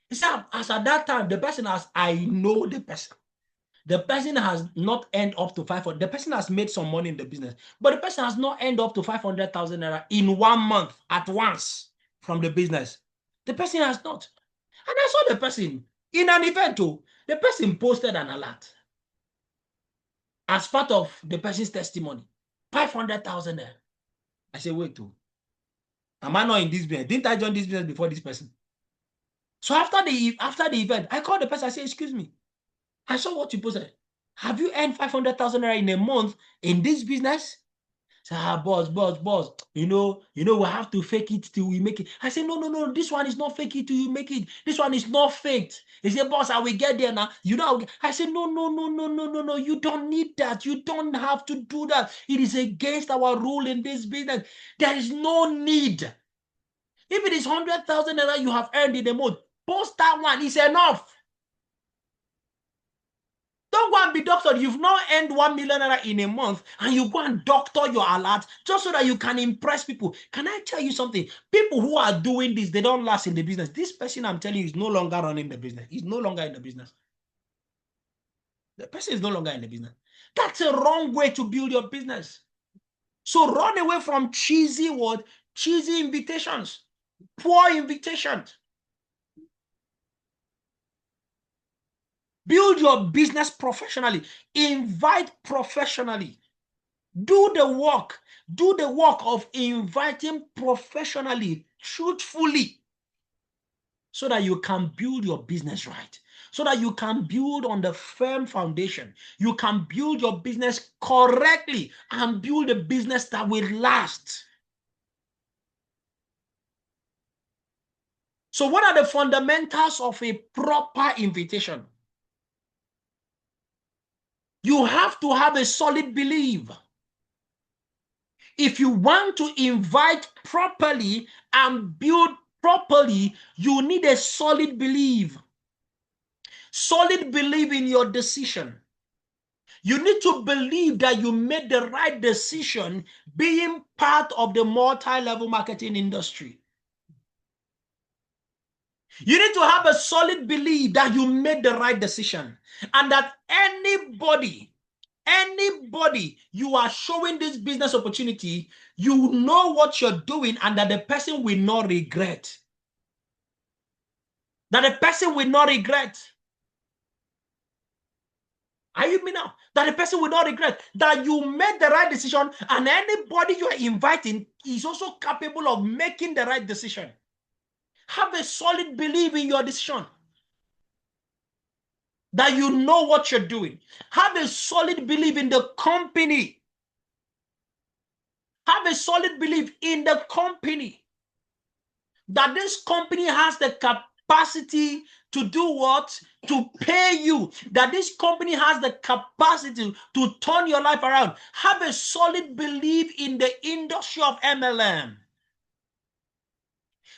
He said, as at that time, the person I know the person. The person has not earned up to 500. The person has made some money in the business, but the person has not earned up to 500,000 naira in 1 month at once from the business. The person has not. And I saw the person in an event too. The person posted an alert as part of the person's testimony. 500,000 naira. I said, wait, too. Am I not in this business? Didn't I join this business before this person? So after the event, I called the person. I said, excuse me, I saw what you posted. Have you earned 500,000 naira in a month in this business? Say, boss, you know, we have to fake it till we make it. I said, no, this one is not fake it till you make it. This one is not faked. He said, boss, I will get there now. You know, I said, no, you don't need that. You don't have to do that. It is against our rule in this business. There is no need. If it is 100,000 naira you have earned in a month, post that one. It's enough. Don't go and be doctored. You've not earned 1 million naira in a month and you go and doctor your alert just so that you can impress people. Can I tell you something? People who are doing this, they don't last in the business. This person I'm telling you is no longer running the business. He's no longer in the business. The person is no longer in the business. That's a wrong way to build your business. So run away from cheesy invitations, poor invitations. Build your business professionally. Invite professionally. Do the work of inviting professionally, truthfully, so that you can build your business right, so that you can build on the firm foundation. You can build your business correctly and build a business that will last. So what are the fundamentals of a proper invitation? You have to have a solid belief. If you want to invite properly and build properly, you need a solid belief. Solid belief in your decision. You need to believe that you made the right decision being part of the multi-level marketing industry. You need to have a solid belief that you made the right decision and that anybody you are showing this business opportunity, you know what you're doing and that the person will not regret. That the person will not regret. Are you with me now? That the person will not regret. That you made the right decision and anybody you are inviting is also capable of making the right decision. Have a solid belief in your decision. That you know what you're doing. Have a solid belief in the company. Have a solid belief in the company. That this company has the capacity to do what? To pay you. That this company has the capacity to turn your life around. Have a solid belief in the industry of MLM.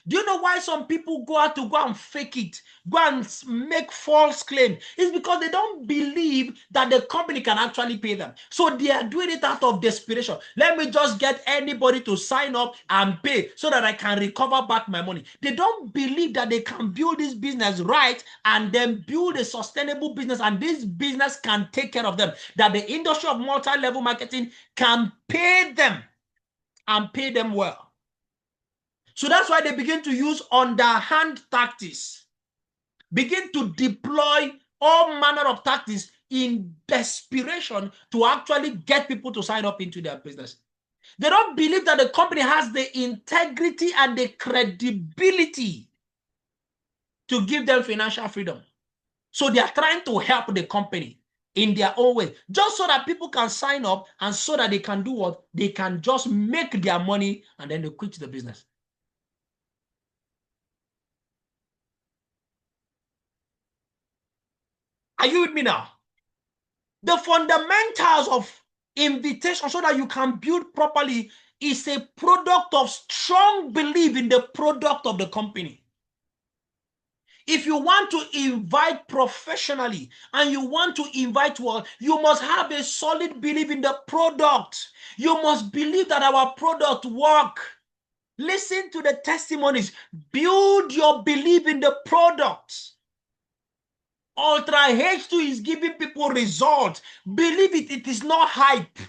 Do you know why some people go out to go and fake it, go and make false claims? It's because they don't believe that the company can actually pay them. So they are doing it out of desperation. Let me just get anybody to sign up and pay so that I can recover back my money. They don't believe that they can build this business right and then build a sustainable business, and this business can take care of them. That the industry of multi-level marketing can pay them and pay them well. So that's why they begin to use underhand tactics, begin to deploy all manner of tactics in desperation to actually get people to sign up into their business. They don't believe that the company has the integrity and the credibility to give them financial freedom. So they are trying to help the company in their own way, just so that people can sign up and so that they can do what? They can just make their money and then they quit the business. Are you with me now? The fundamentals of invitation so that you can build properly is a product of strong belief in the product of the company. If you want to invite professionally and you want to invite well, you must have a solid belief in the product. You must believe that our product works. Listen to the testimonies. Build your belief in the product. Ultra H2 is giving people results. Believe it, it is not hype.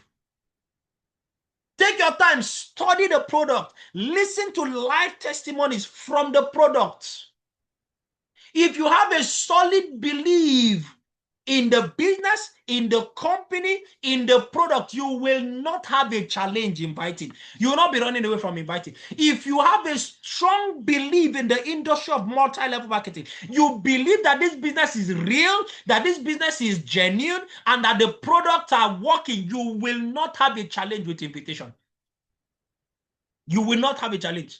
Take your time, study the product. Listen to live testimonies from the product. If you have a solid belief in the business, in the company, in the product, you will not have a challenge inviting. You will not be running away from inviting. If you have a strong belief in the industry of multi-level marketing, you believe that this business is real, that this business is genuine, and that the products are working, you will not have a challenge with invitation. You will not have a challenge.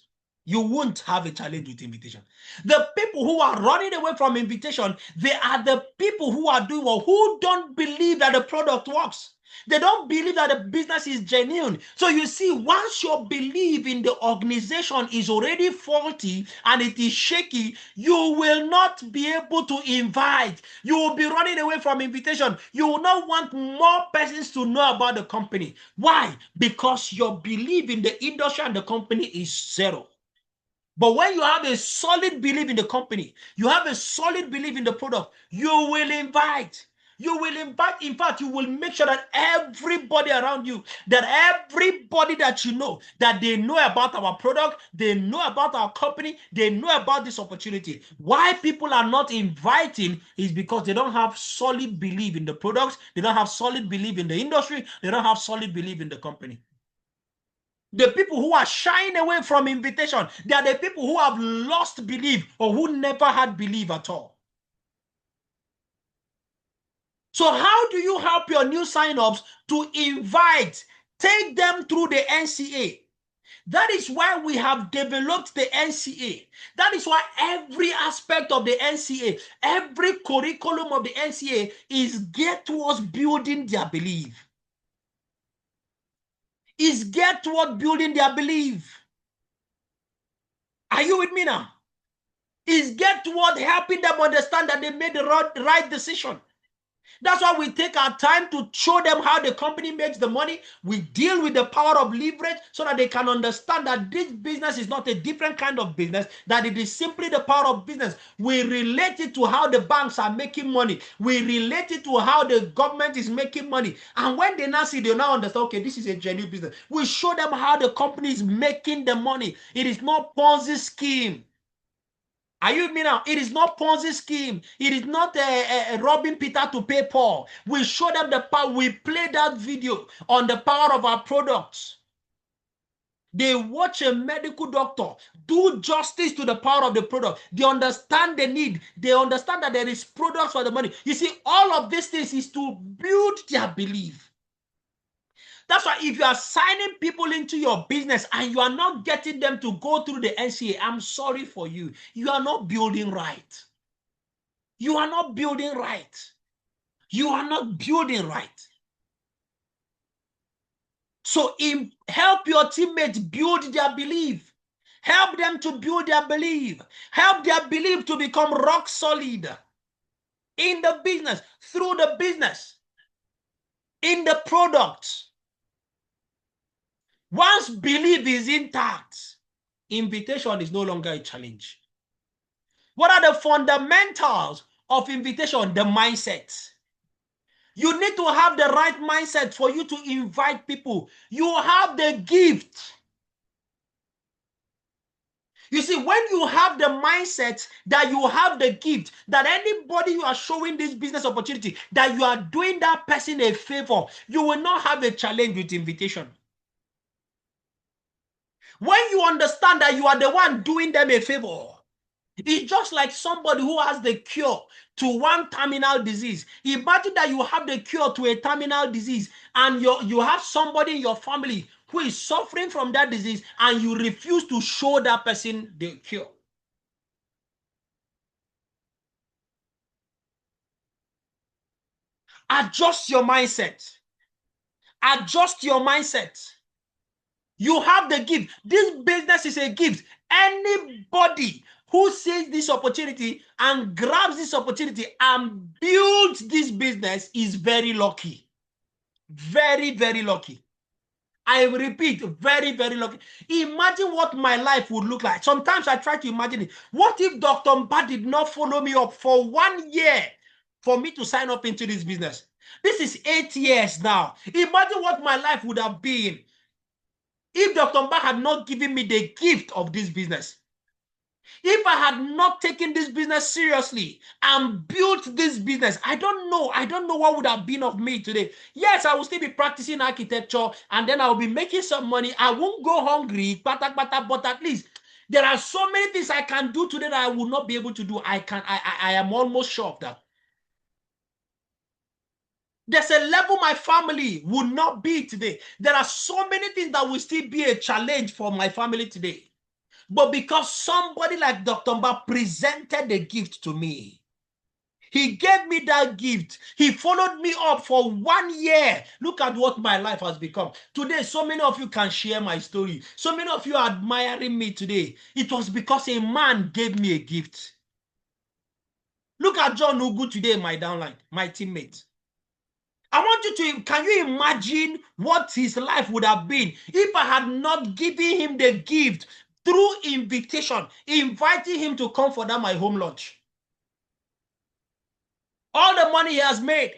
You won't have a challenge with invitation. The people who are running away from invitation, they are the people who are doing well, who don't believe that the product works. They don't believe that the business is genuine. So you see, once your belief in the organization is already faulty and it is shaky, you will not be able to invite. You will be running away from invitation. You will not want more persons to know about the company. Why? Because your belief in the industry and the company is zero. But when you have a solid belief in the company, you have a solid belief in the product, you will invite. You will invite. In fact, you will make sure that everybody around you, that everybody that you know, that they know about our product, they know about our company, they know about this opportunity. Why people are not inviting is because they don't have solid belief in the products, they don't have solid belief in the industry, they don't have solid belief in the company. The people who are shying away from invitation, they are the people who have lost belief or who never had belief at all. So how do you help your new signups to invite? Take them through the NCA. That is why we have developed the NCA. That is why every aspect of the NCA, every curriculum of the NCA is geared towards building their belief. Is geared toward building their belief. Are you with me now? Is geared toward helping them understand that they made the right decision. That's why we take our time to show them how the company makes the money. We deal with the power of leverage so that they can understand that this business is not a different kind of business, that it is simply the power of business. We relate it to how the banks are making money. We relate it to how the government is making money. And when they now see, they now understand, okay, this is a genuine business. We show them how the company is making the money. It is not Ponzi scheme. Are you with me now? It is not Ponzi scheme. It is not robbing Peter to pay Paul. We show them the power. We play that video on the power of our products. They watch a medical doctor do justice to the power of the product. They understand the need. They understand that there is products for the money. You see, all of these things is to build their belief. That's why if you are signing people into your business and you are not getting them to go through the NCA, I'm sorry for you. You are not building right. You are not building right. You are not building right. So help your teammates build their belief. Help them to build their belief. Help their belief to become rock solid in the business, through the business, in the product. Once belief is intact, invitation is no longer a challenge. What are the fundamentals of invitation? The mindset. You need to have the right mindset for you to invite people. You have the gift. You see, when you have the mindset that you have the gift, that anybody you are showing this business opportunity, that you are doing that person a favor, you will not have a challenge with invitation. When you understand that you are the one doing them a favor, it's just like somebody who has the cure to one terminal disease. Imagine that you have the cure to a terminal disease and you have somebody in your family who is suffering from that disease and you refuse to show that person the cure. Adjust your mindset. Adjust your mindset. You have the gift. This business is a gift. Anybody who sees this opportunity and grabs this opportunity and builds this business is very lucky. Very, very lucky. I repeat, very, very lucky. Imagine what my life would look like. Sometimes I try to imagine it. What if Dr. Mba did not follow me up for 1 year for me to sign up into this business? This is 8 years now. Imagine what my life would have been if Dr. Mba had not given me the gift of this business. If I had not taken this business seriously and built this business, I don't know what would have been of me today. Yes, I will still be practicing architecture and then I will be making some money. I won't go hungry, but at least there are so many things I can do today that I will not be able to do. I am almost sure of that. There's a level my family would not be today. There are so many things that will still be a challenge for my family today. But because somebody like Dr. Mba presented the gift to me, he gave me that gift. He followed me up for 1 year. Look at what my life has become. Today, so many of you can share my story. So many of you are admiring me today. It was because a man gave me a gift. Look at John Ugu today, my downline, my teammate. I want you to, can you imagine what his life would have been if I had not given him the gift through invitation, inviting him to come for that my home lunch? All the money he has made.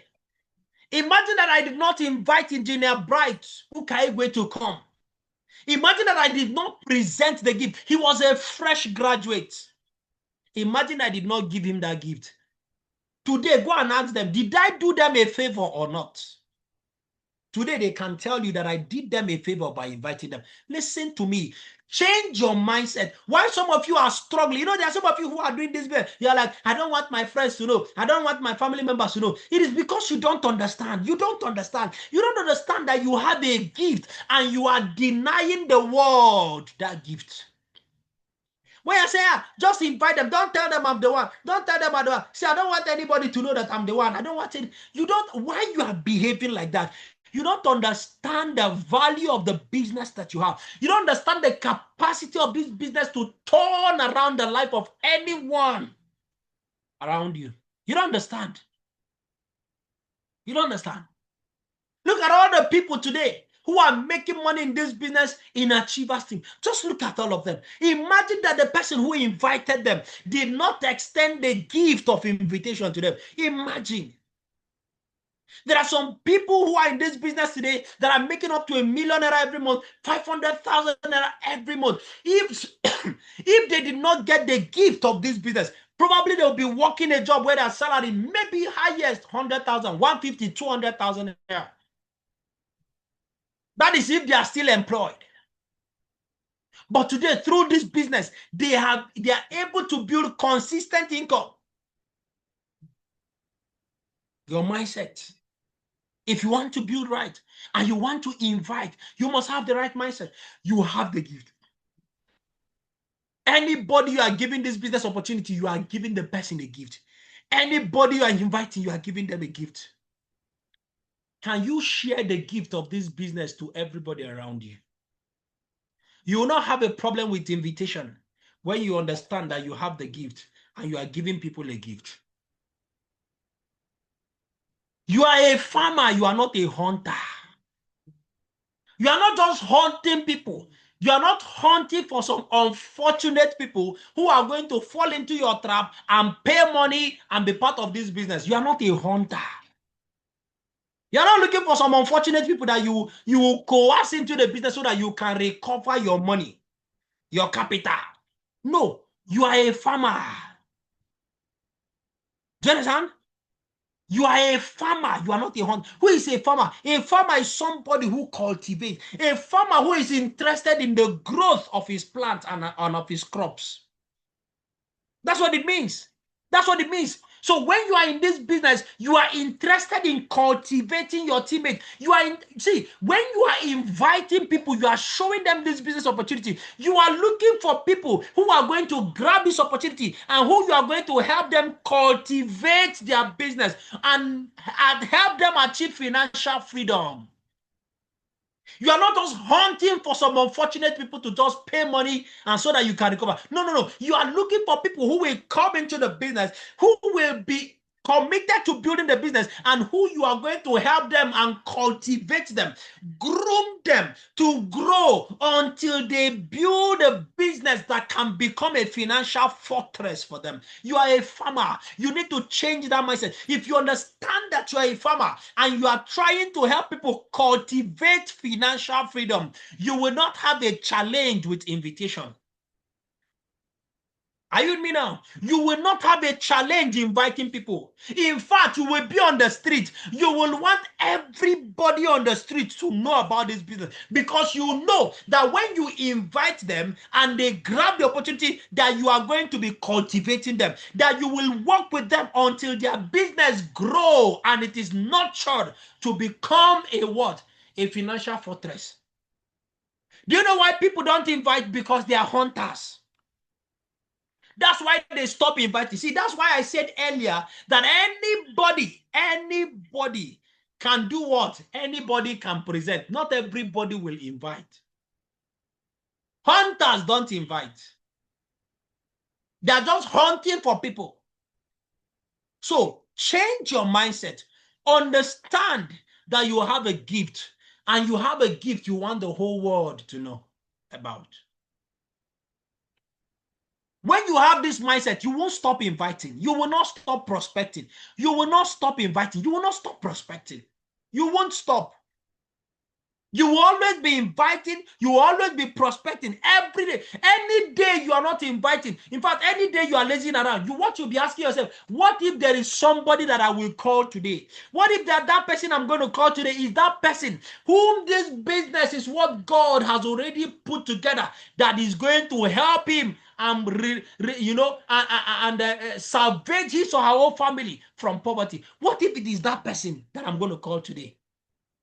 Imagine that I did not invite Engineer Bright Ukaigwe to come. Imagine that I did not present the gift. He was a fresh graduate. Imagine I did not give him that gift. Today, go and ask them, did I do them a favor or not? Today, they can tell you that I did them a favor by inviting them. Listen to me. Change your mindset. Why some of you are struggling? You know, there are some of you who are doing this. You're like, I don't want my friends to know. I don't want my family members to know. It is because you don't understand. You don't understand. You don't understand that you have a gift and you are denying the world that gift. When I say, just invite them, don't tell them I'm the one. Don't tell them I'm the one. See, I don't want anybody to know that I'm the one. I don't want it. You don't, why you are behaving like that? You don't understand the value of the business that you have. You don't understand the capacity of this business to turn around the life of anyone around you. You don't understand. You don't understand. Look at all the people today who are making money in this business in Achievers team. Just look at all of them. Imagine that the person who invited them did not extend the gift of invitation to them. Imagine. There are some people who are in this business today that are making up to $1 million every month, 500,000 every month. If they did not get the gift of this business, probably they'll be working a job where their salary may be highest 100,000, 150, 200,000. That is if they are still employed. But today, through this business, they are able to build consistent income. Your mindset. If you want to build right and you want to invite, you must have the right mindset. You have the gift. Anybody you are giving this business opportunity, you are giving the person a gift. Anybody you are inviting, you are giving them a gift. Can you share the gift of this business to everybody around you? You will not have a problem with invitation when you understand that you have the gift and you are giving people a gift. You are a farmer, you are not a hunter. You are not just hunting people. You are not hunting for some unfortunate people who are going to fall into your trap and pay money and be part of this business. You are not a hunter. You are not looking for some unfortunate people that you will coerce into the business so that you can recover your money, your capital. No, you are a farmer. Do you understand? You are a farmer. You are not a hunter. Who is a farmer? A farmer is somebody who cultivates. A farmer who is interested in the growth of his plants and of his crops. That's what it means. That's what it means. So when you are in this business, you are interested in cultivating your teammates. When you are inviting people, you are showing them this business opportunity. You are looking for people who are going to grab this opportunity and who you are going to help them cultivate their business and help them achieve financial freedom. You are not just hunting for some unfortunate people to just pay money and so that you can recover. No. You are looking for people who will come into the business, who will be committed to building the business, and who you are going to help them and cultivate them, groom them to grow until they build a business that can become a financial fortress for them. You are a farmer. You need to change that mindset. If you understand that you are a farmer and you are trying to help people cultivate financial freedom, you will not have a challenge with invitation. Are you with me now? You will not have a challenge inviting people. In fact, you will be on the street. You will want everybody on the street to know about this business because you know that when you invite them and they grab the opportunity, that you are going to be cultivating them, that you will work with them until their business grow and it is nurtured to become a what? A financial fortress. Do you know why people don't invite? Because they are hunters. That's why they stop inviting. See, that's why I said earlier that anybody can do what? Anybody can present. Not everybody will invite. Hunters don't invite. They're just hunting for people. So change your mindset. Understand that you have a gift, and you have a gift you want the whole world to know about. When you have this mindset, you won't stop inviting. You will not stop prospecting. You will not stop inviting. You will not stop prospecting. You won't stop. You will always be inviting. You will always be prospecting every day. Any day you are not inviting. In fact, any day you are lazing around, you be asking yourself, what if there is somebody that I will call today? What if that person I'm going to call today is that person whom this business is what God has already put together that is going to help him and salvage his or her whole family from poverty? What if it is that person that I'm going to call today?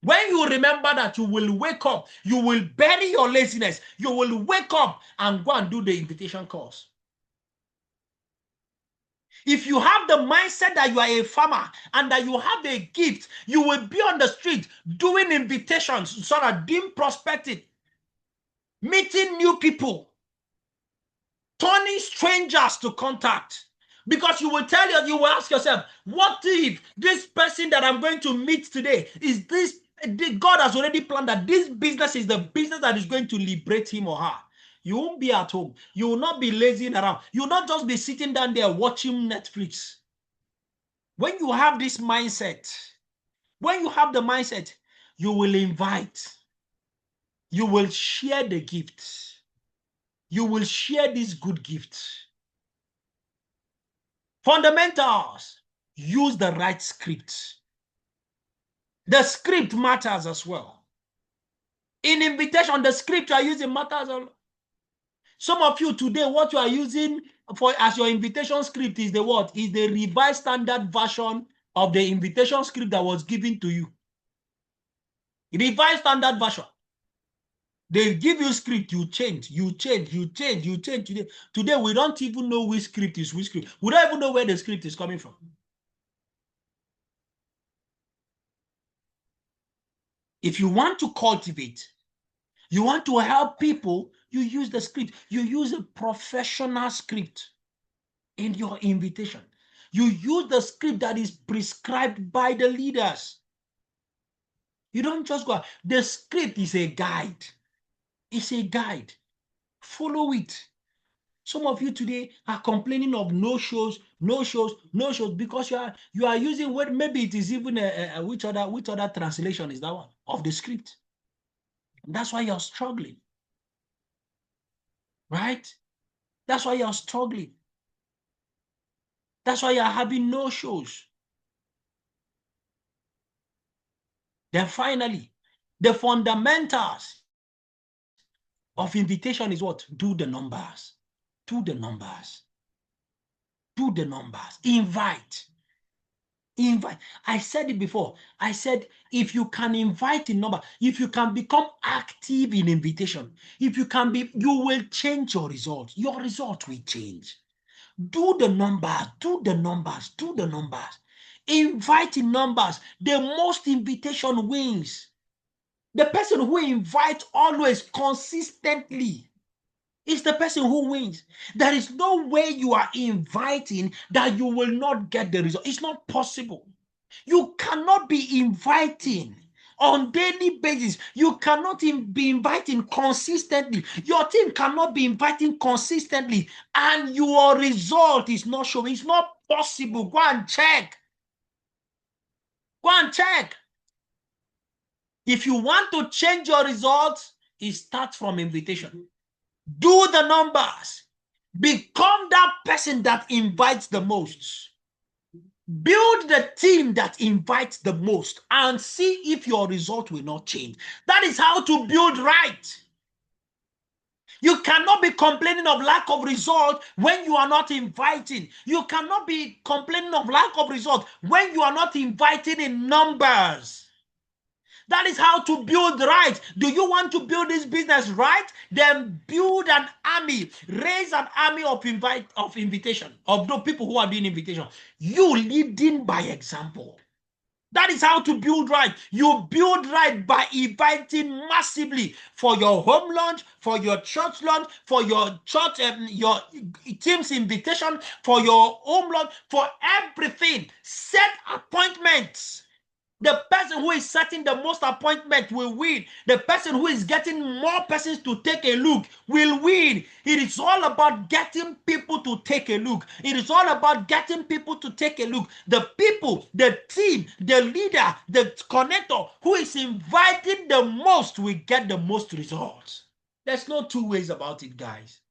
When you remember that, you will wake up, you will bury your laziness, you will wake up and go and do the invitation calls. If you have the mindset that you are a farmer and that you have a gift, you will be on the street doing invitations, sort of doing prospecting, meeting new people, turning strangers to contact. Because you will ask yourself, what if this person that I'm going to meet today is this? God has already planned that this business is the business that is going to liberate him or her. You won't be at home. You will not be lazing around. You will not just be sitting down there watching Netflix. When you have this mindset, you will invite. You will share the gifts. You will share these good gifts. Fundamentals. Use the right script. The script matters as well. In invitation, the script you are using matters a lot. Some of you today, what you are using as your invitation script is the Revised Standard Version of the invitation script that was given to you. Revised Standard Version. They give you script, you change. Today, we don't even know which script is which script. We don't even know where the script is coming from. If you want to cultivate, you want to help people, you use the script. You use a professional script in your invitation. You use the script that is prescribed by the leaders. You don't just go. The script is a guide. It's a guide. Follow it. Some of you today are complaining of no shows because you are using what maybe it is even which other translation is that one of the script. That's why you're struggling, right? That's why you're struggling. That's why you're having no shows. Then finally, the fundamentals of invitation is what? Do the numbers. Do the numbers. Do the numbers. Invite. Invite. I said it before. I said, if you can invite in number, if you can become active in invitation, if you can be, you will change your results. Your result will change. Do the numbers. Do the numbers. Do the numbers. Invite in numbers. The most invitation wins. The person who invites always consistently is the person who wins. There is no way you are inviting that you will not get the result. It's not possible. You cannot be inviting on daily basis. You cannot be inviting consistently. Your team cannot be inviting consistently, and your result is not showing. It's not possible. Go and check. Go and check. If you want to change your results, it starts from invitation. Do the numbers. Become that person that invites the most. Build the team that invites the most and see if your result will not change. That is how to build right. You cannot be complaining of lack of result when you are not inviting. You cannot be complaining of lack of result when you are not inviting in numbers. That is how to build right. Do you want to build this business right? Then build an army. Raise an army of invitation, of the people who are doing invitation. You leading by example. That is how to build right. You build right by inviting massively for your home launch, for your church launch, for your church, your team's invitation, for your home launch, for everything. Set appointments. The person who is setting the most appointment will win. The person who is getting more persons to take a look will win. It is all about getting people to take a look. It is all about getting people to take a look. The people, the team, the leader, the connector who is inviting the most will get the most results. There's no two ways about it, guys.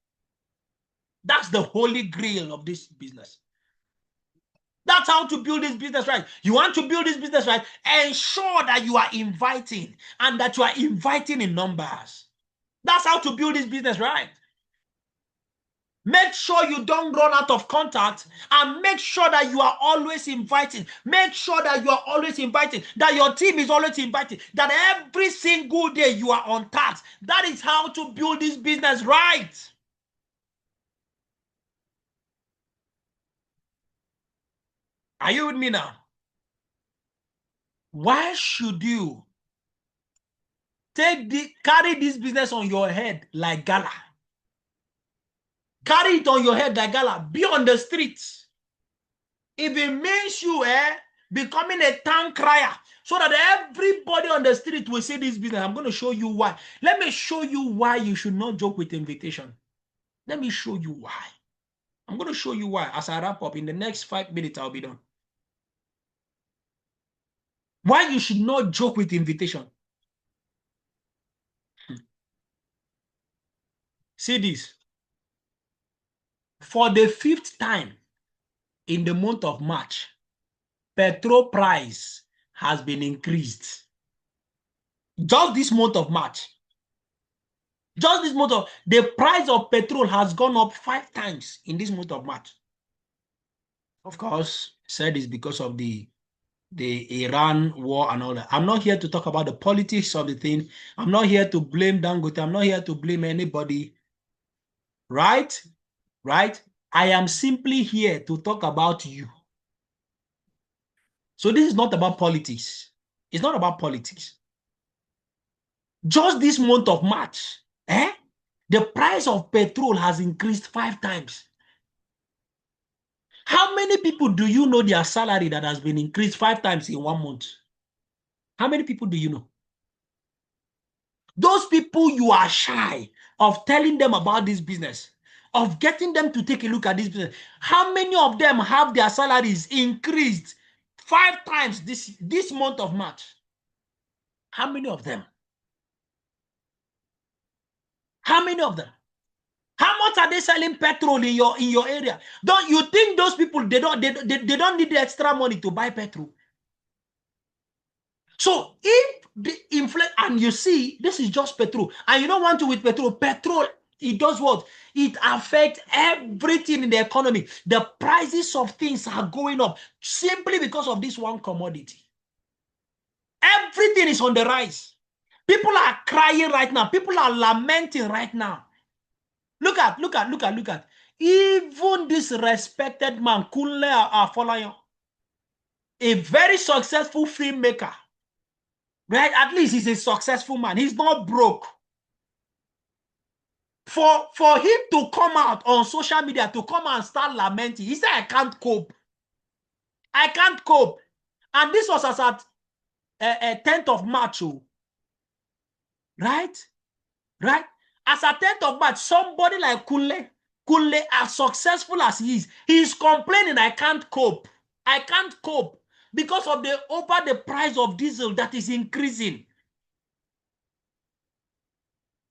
That's the holy grail of this business. That's how to build this business right. You want to build this business right, ensure that you are inviting and that you are inviting in numbers. That's how to build this business right. Make sure you don't run out of contact and make sure that you are always inviting. Make sure that you are always inviting, that your team is always inviting, that every single day you are on task. That is how to build this business right. Are you with me now? Why should you carry this business on your head like gala? Carry it on your head like gala. Be on the streets. If it means you becoming a town crier, so that everybody on the street will see this business, I'm going to show you why. Let me show you why you should not joke with invitation. Let me show you why. I'm going to show you why as I wrap up. In the next 5 minutes, I'll be done. Why you should not joke with invitation. See this. For the 5th time in the month of March, petrol price has been increased. Just this month of March. Just this month of, the price of petrol has gone up 5 times in this month of March. Of course, said it's because of the the Iran war and all that. I'm not here to talk about the politics of the thing. I'm not here to blame Dangote. I'm not here to blame anybody. Right? Right? I am simply here to talk about you. So this is not about politics. It's not about politics. Just this month of March, the price of petrol has increased 5 times. How many people do you know their salary that has been increased 5 times in 1 month? How many people do you know? Those people, you are shy of telling them about this business, of getting them to take a look at this business. How many of them have their salaries increased 5 times this month of March? How many of them? How many of them? How much are they selling petrol in your area? Don't you think those people they don't need the extra money to buy petrol? So if the inflation, and you see, this is just petrol, and you don't want to with petrol, it does what? It affects everything in the economy. The prices of things are going up simply because of this one commodity. Everything is on the rise. People are crying right now. People are lamenting right now. Look at. Even this respected man, Kunle Afolayan, a very successful filmmaker, right? At least he's a successful man. He's not broke. For him to come out on social media to come and start lamenting, he said, I can't cope. I can't cope. And this was as at 10th of March. Right? Right? As at 10th of March, somebody like Kunle, as successful as he is, he's complaining, I can't cope. I can't cope because of the price of diesel that is increasing.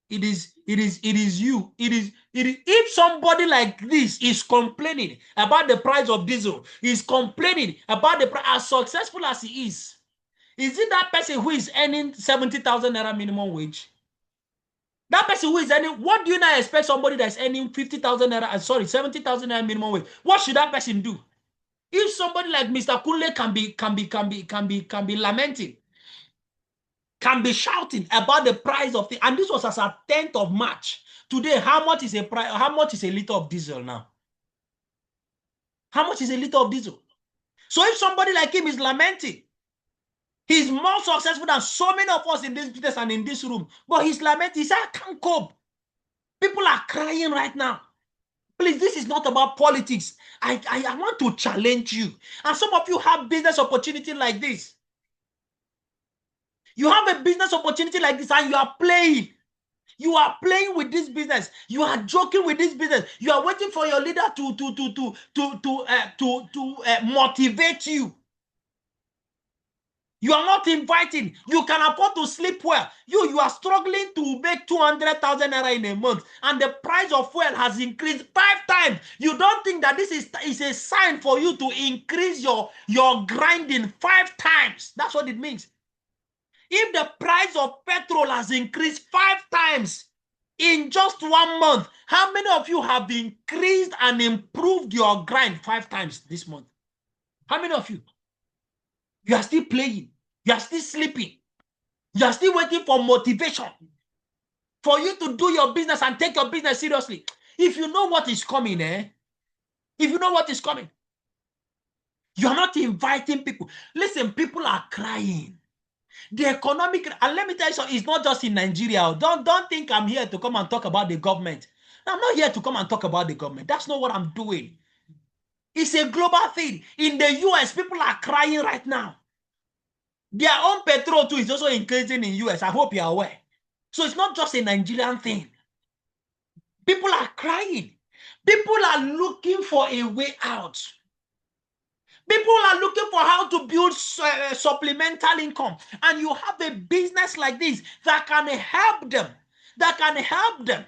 It is you. If somebody like this is complaining about the price of diesel, is complaining about the price, as successful as he is it that person who is earning 70,000 naira minimum wage? That person who is earning, what do you now expect somebody that's earning 50,000 naira, 70,000 naira minimum wage? What should that person do? If somebody like Mr. Kunle can be lamenting, can be shouting about the price of the, and this was as at 10th of March. Today, how much is a price? How much is a liter of diesel now? How much is a liter of diesel? So if somebody like him is lamenting, he's more successful than so many of us in this business and in this room, but he's lamenting. He said, I can't cope. People are crying right now. Please, this is not about politics. I want to challenge you. And some of you have business opportunity like this. You have a business opportunity like this and you are playing. You are playing with this business. You are joking with this business. You are waiting for your leader to motivate you. You are not inviting. You can afford to sleep well. You are struggling to make 200,000 naira in a month, and the price of fuel has increased 5 times. You don't think that this is a sign for you to increase your grinding 5 times? That's what it means. If the price of petrol has increased 5 times in just 1 month, how many of you have increased and improved your grind 5 times this month? How many of you? You are still playing. You are still sleeping. You are still waiting for motivation for you to do your business and take your business seriously. If you know what is coming, if you know what is coming, you are not inviting people. Listen, people are crying. The economic, and let me tell you something, it's not just in Nigeria. Don't think I'm here to come and talk about the government. I'm not here to come and talk about the government. That's not what I'm doing. It's a global thing. In the US, people are crying right now. Their own petrol too is also increasing in US. I hope you're aware. So it's not just a Nigerian thing. People are crying. People are looking for a way out. People are looking for how to build supplemental income. And you have a business like this that can help them.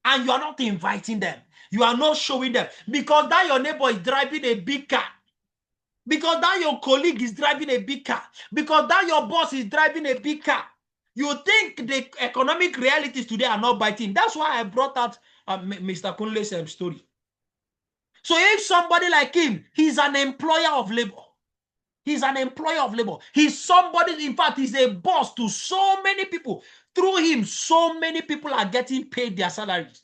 And you are not inviting them. You are not showing them. Because that your neighbor is driving a big car. Because that your colleague is driving a big car. Because that your boss is driving a big car. You think the economic realities today are not biting. That's why I brought out Mr. Kunle's story. So if somebody like him, he's an employer of labor. He's an employer of labor. He's somebody, in fact, he's a boss to so many people. Through him, so many people are getting paid their salaries.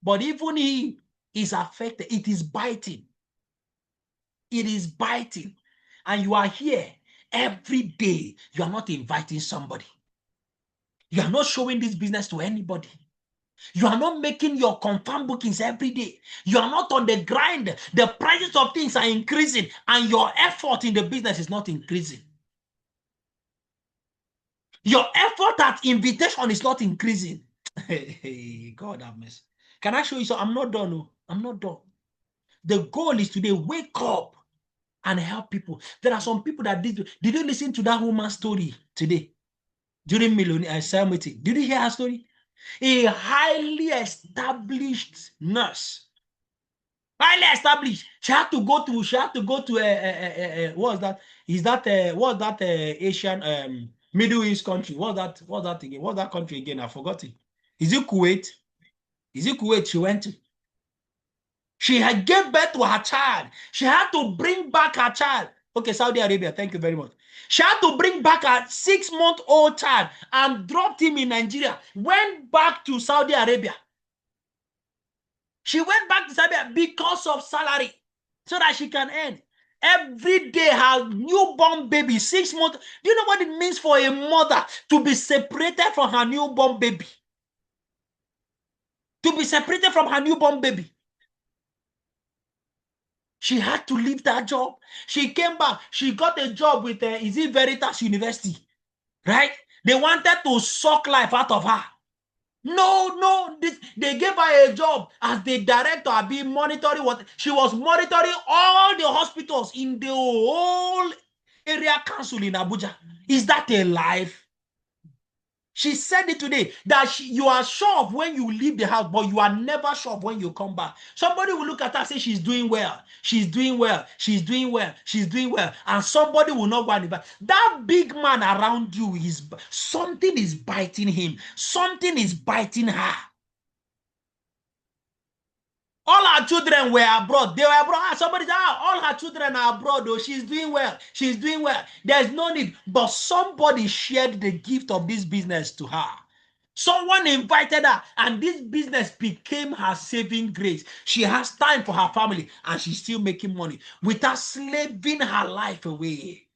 But even he is affected. It is biting. It is biting. And you are here every day. You are not inviting somebody. You are not showing this business to anybody. You are not making your confirmed bookings every day. You are not on the grind. The prices of things are increasing and your effort in the business is not increasing. Your effort at invitation is not increasing. Hey, God have mercy. Can I show you something? I'm not done. No. I'm not done. The goal is today, wake up and help people. There are some people that did you listen to that woman's story today during Millionaire Sale meeting? Did you hear her story? A highly established nurse. Highly established. She had to go to what was that? Is that what was that Asian Middle East country? What's that again? What's that country again? I forgot it. Is it Kuwait? Is it Kuwait she went to? She had gave birth to her child. She had to bring back her child. Okay, Saudi Arabia, thank you very much. She had to bring back her 6-month-old child and dropped him in Nigeria. Went back to Saudi Arabia. She went back to Saudi Arabia because of salary, so that she can earn. Every day, her newborn baby, 6 months. Do you know what it means for a mother to be separated from her newborn baby? To be separated from her newborn baby. She had to leave that job. She came back. She got a job with, is it Veritas University? Right? They wanted to suck life out of her. No, they gave her a job as the director, being monitoring what she was monitoring all the hospitals in the whole area council in Abuja. Is that a life? She said it today that you are sure of when you leave the house, but you are never sure of when you come back. Somebody will look at her and say she's doing well, she's doing well, she's doing well, she's doing well, and somebody will not go and back. That big man around you is something is biting him, something is biting her. All her children were abroad. They were abroad. Somebody said, all her children are abroad. Oh, she's doing well. She's doing well. There's no need. But somebody shared the gift of this business to her. Someone invited her, and this business became her saving grace. She has time for her family, and she's still making money without slaving her life away.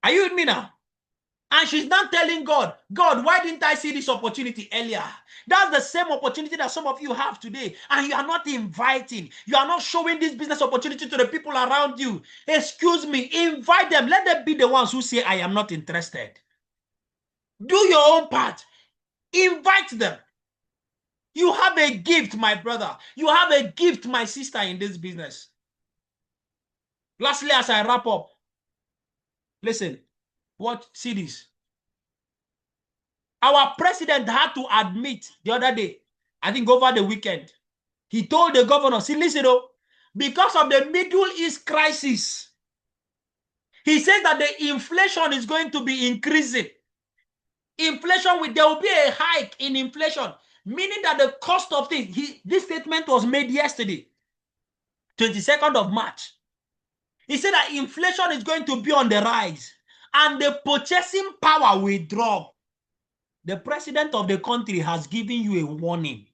Are you with me now? And she's not telling God, God, why didn't I see this opportunity earlier? That's the same opportunity that some of you have today. And you are not inviting. You are not showing this business opportunity to the people around you. Excuse me, invite them. Let them be the ones who say, I am not interested. Do your own part. Invite them. You have a gift, my brother. You have a gift, my sister, in this business. Lastly, as I wrap up, listen. See this. Our president had to admit the other day, I think over the weekend, he told the governor, see, listen, because of the Middle East crisis, he says that the inflation is going to be increasing. There will be a hike in inflation, meaning that the cost of things, this statement was made yesterday, 22nd of March. He said that inflation is going to be on the rise and the purchasing power will drop. The president of the country has given you a warning.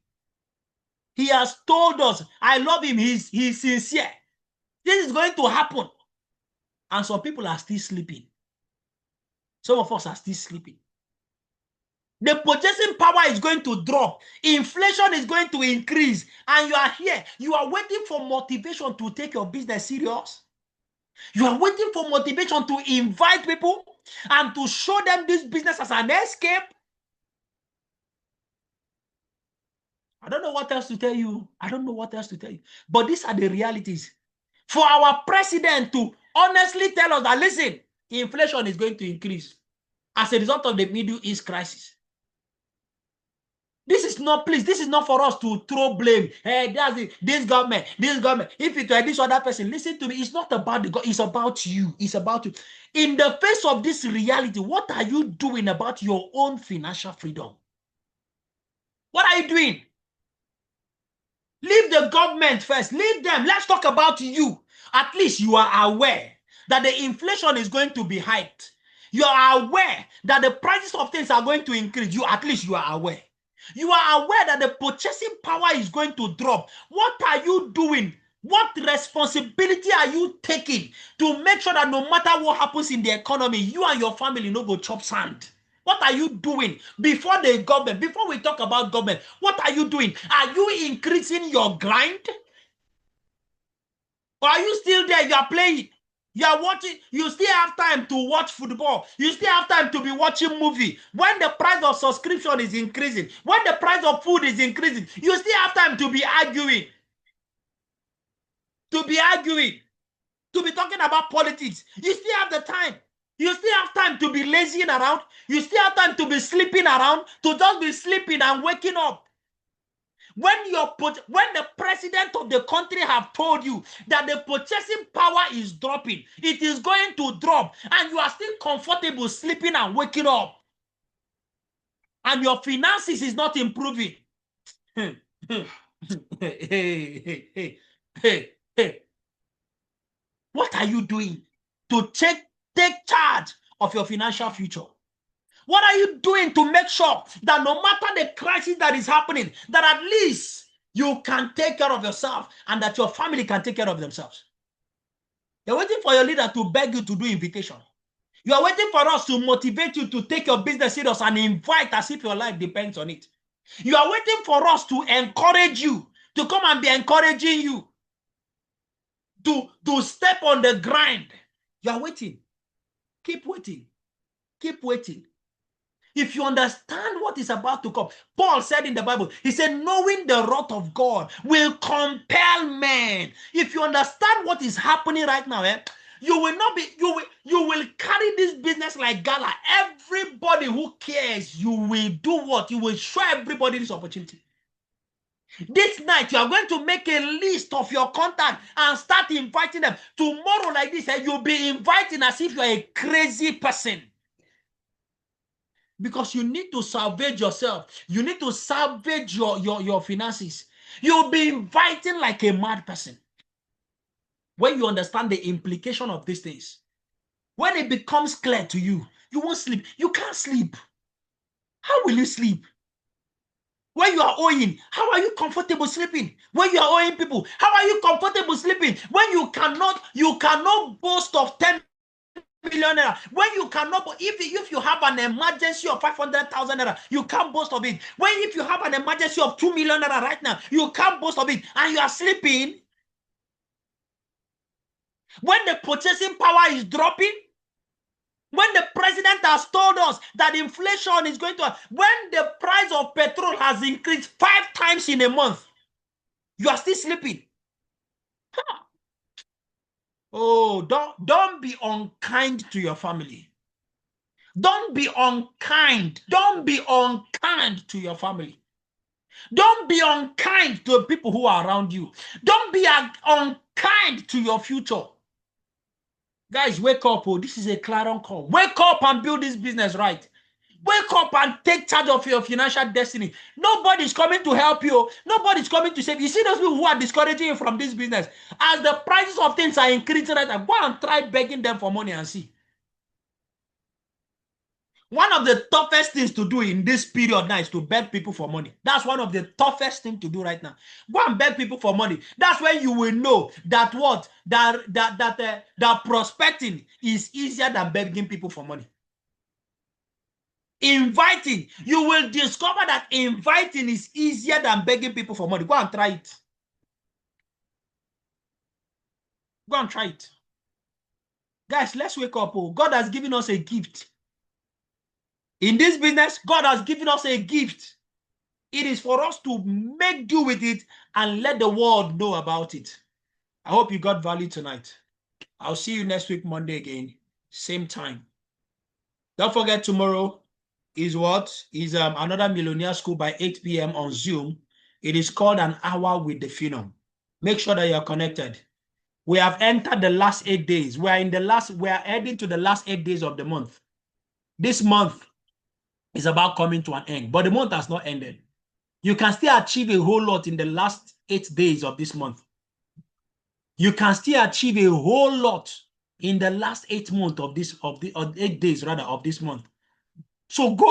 He has told us, I love him, he's sincere. This is going to happen. And some people are still sleeping. Some of us are still sleeping. The purchasing power is going to drop. Inflation is going to increase. And you are here. You are waiting for motivation to take your business serious. You are waiting for motivation to invite people and to show them this business as an escape. I don't know what else to tell you. But these are the realities. For our president to honestly tell us that, listen, inflation is going to increase as a result of the Middle East crisis. This is not for us to throw blame. Hey, that's it. This government. If it were this other person, listen to me. It's not about the God. It's about you. It's about you. In the face of this reality, what are you doing about your own financial freedom? What are you doing? Leave the government first. Leave them. Let's talk about you. At least you are aware that the inflation is going to be hiked. You are aware that the prices of things are going to increase. At least you are aware. You are aware that the purchasing power is going to drop. What are you doing? What responsibility are you taking to make sure that no matter what happens in the economy, you and your family no go chop sand? What are you doing before the government? Before we talk about government, what are you doing? Are you increasing your grind? Or are you still there? You are playing. You are watching. You still have time to watch football. You still have time to be watching movie. When the price of subscription is increasing, when the price of food is increasing, you still have time to be arguing. To be talking about politics. You still have the time. You still have time to be lazying around. You still have time to be sleeping around, to just be sleeping and waking up. When the president of the country have told you that the purchasing power is dropping, it is going to drop, and you are still comfortable sleeping and waking up, and your finances is not improving. What are you doing to take charge of your financial future? What are you doing to make sure that no matter the crisis that is happening, that at least you can take care of yourself and that your family can take care of themselves? You're waiting for your leader to beg you to do invitation. You are waiting for us to motivate you to take your business serious and invite as if your life depends on it. You are waiting for us to encourage you, to come and be encouraging you, to step on the grind. You are waiting. Keep waiting. Keep waiting. If you understand what is about to come, Paul said in the Bible, he said, knowing the wrath of God will compel men. If you understand what is happening right now, you will carry this business like gala. Everybody who cares, you will do what? You will show everybody this opportunity. This night, you are going to make a list of your contact and start inviting them. Tomorrow, like this, you'll be inviting as if you're a crazy person. Because you need to salvage yourself. You need to salvage your finances. You'll be inviting like a mad person. When you understand the implication of these things, when it becomes clear to you, you won't sleep. You can't sleep. How will you sleep? When you are owing, how are you comfortable sleeping? When you are owing people, how are you comfortable sleeping? When you cannot boast of 10 million naira. When you cannot, if you have an emergency of 500,000 naira, you can't boast of it. If you have an emergency of 2 million naira right now, you can't boast of it, and you are sleeping. When the purchasing power is dropping, when the president has told us that inflation is going to, when the price of petrol has increased 5 times in a month, you are still sleeping. Huh. Oh, don't be unkind to your family. Don't be unkind. Don't be unkind to your family. Don't be unkind to the people who are around you. Don't be unkind to your future. Guys, wake up. Oh, this is a clarion call. Wake up and build this business right. Wake up and take charge of your financial destiny. Nobody's coming to help you. Nobody's coming to save you. You see those people who are discouraging you from this business. As the prices of things are increasing right now, go and try begging them for money and see. One of the toughest things to do in this period now is to beg people for money. That's one of the toughest things to do right now. Go and beg people for money. That's when you will know that that prospecting is easier than begging people for money. Inviting, you will discover that inviting is easier than begging people for money. Go and try it. Go and try it. Guys, let's wake up. Oh, God has given us a gift. In this business, God has given us a gift. It is for us to make do with it and let the world know about it. I hope you got value tonight. I'll see you next week, Monday again. Same time. Don't forget, tomorrow is another Millionaire School by 8 p.m. on Zoom. It is called An Hour with the Phenom. Make sure that you're connected. We have entered the last 8 days. We are heading to the last 8 days of the month. This month is about coming to an end, but the month has not ended. You can still achieve a whole lot in the last 8 days of this month. You can still achieve a whole lot in the last 8 months of this, 8 days rather of this month. So go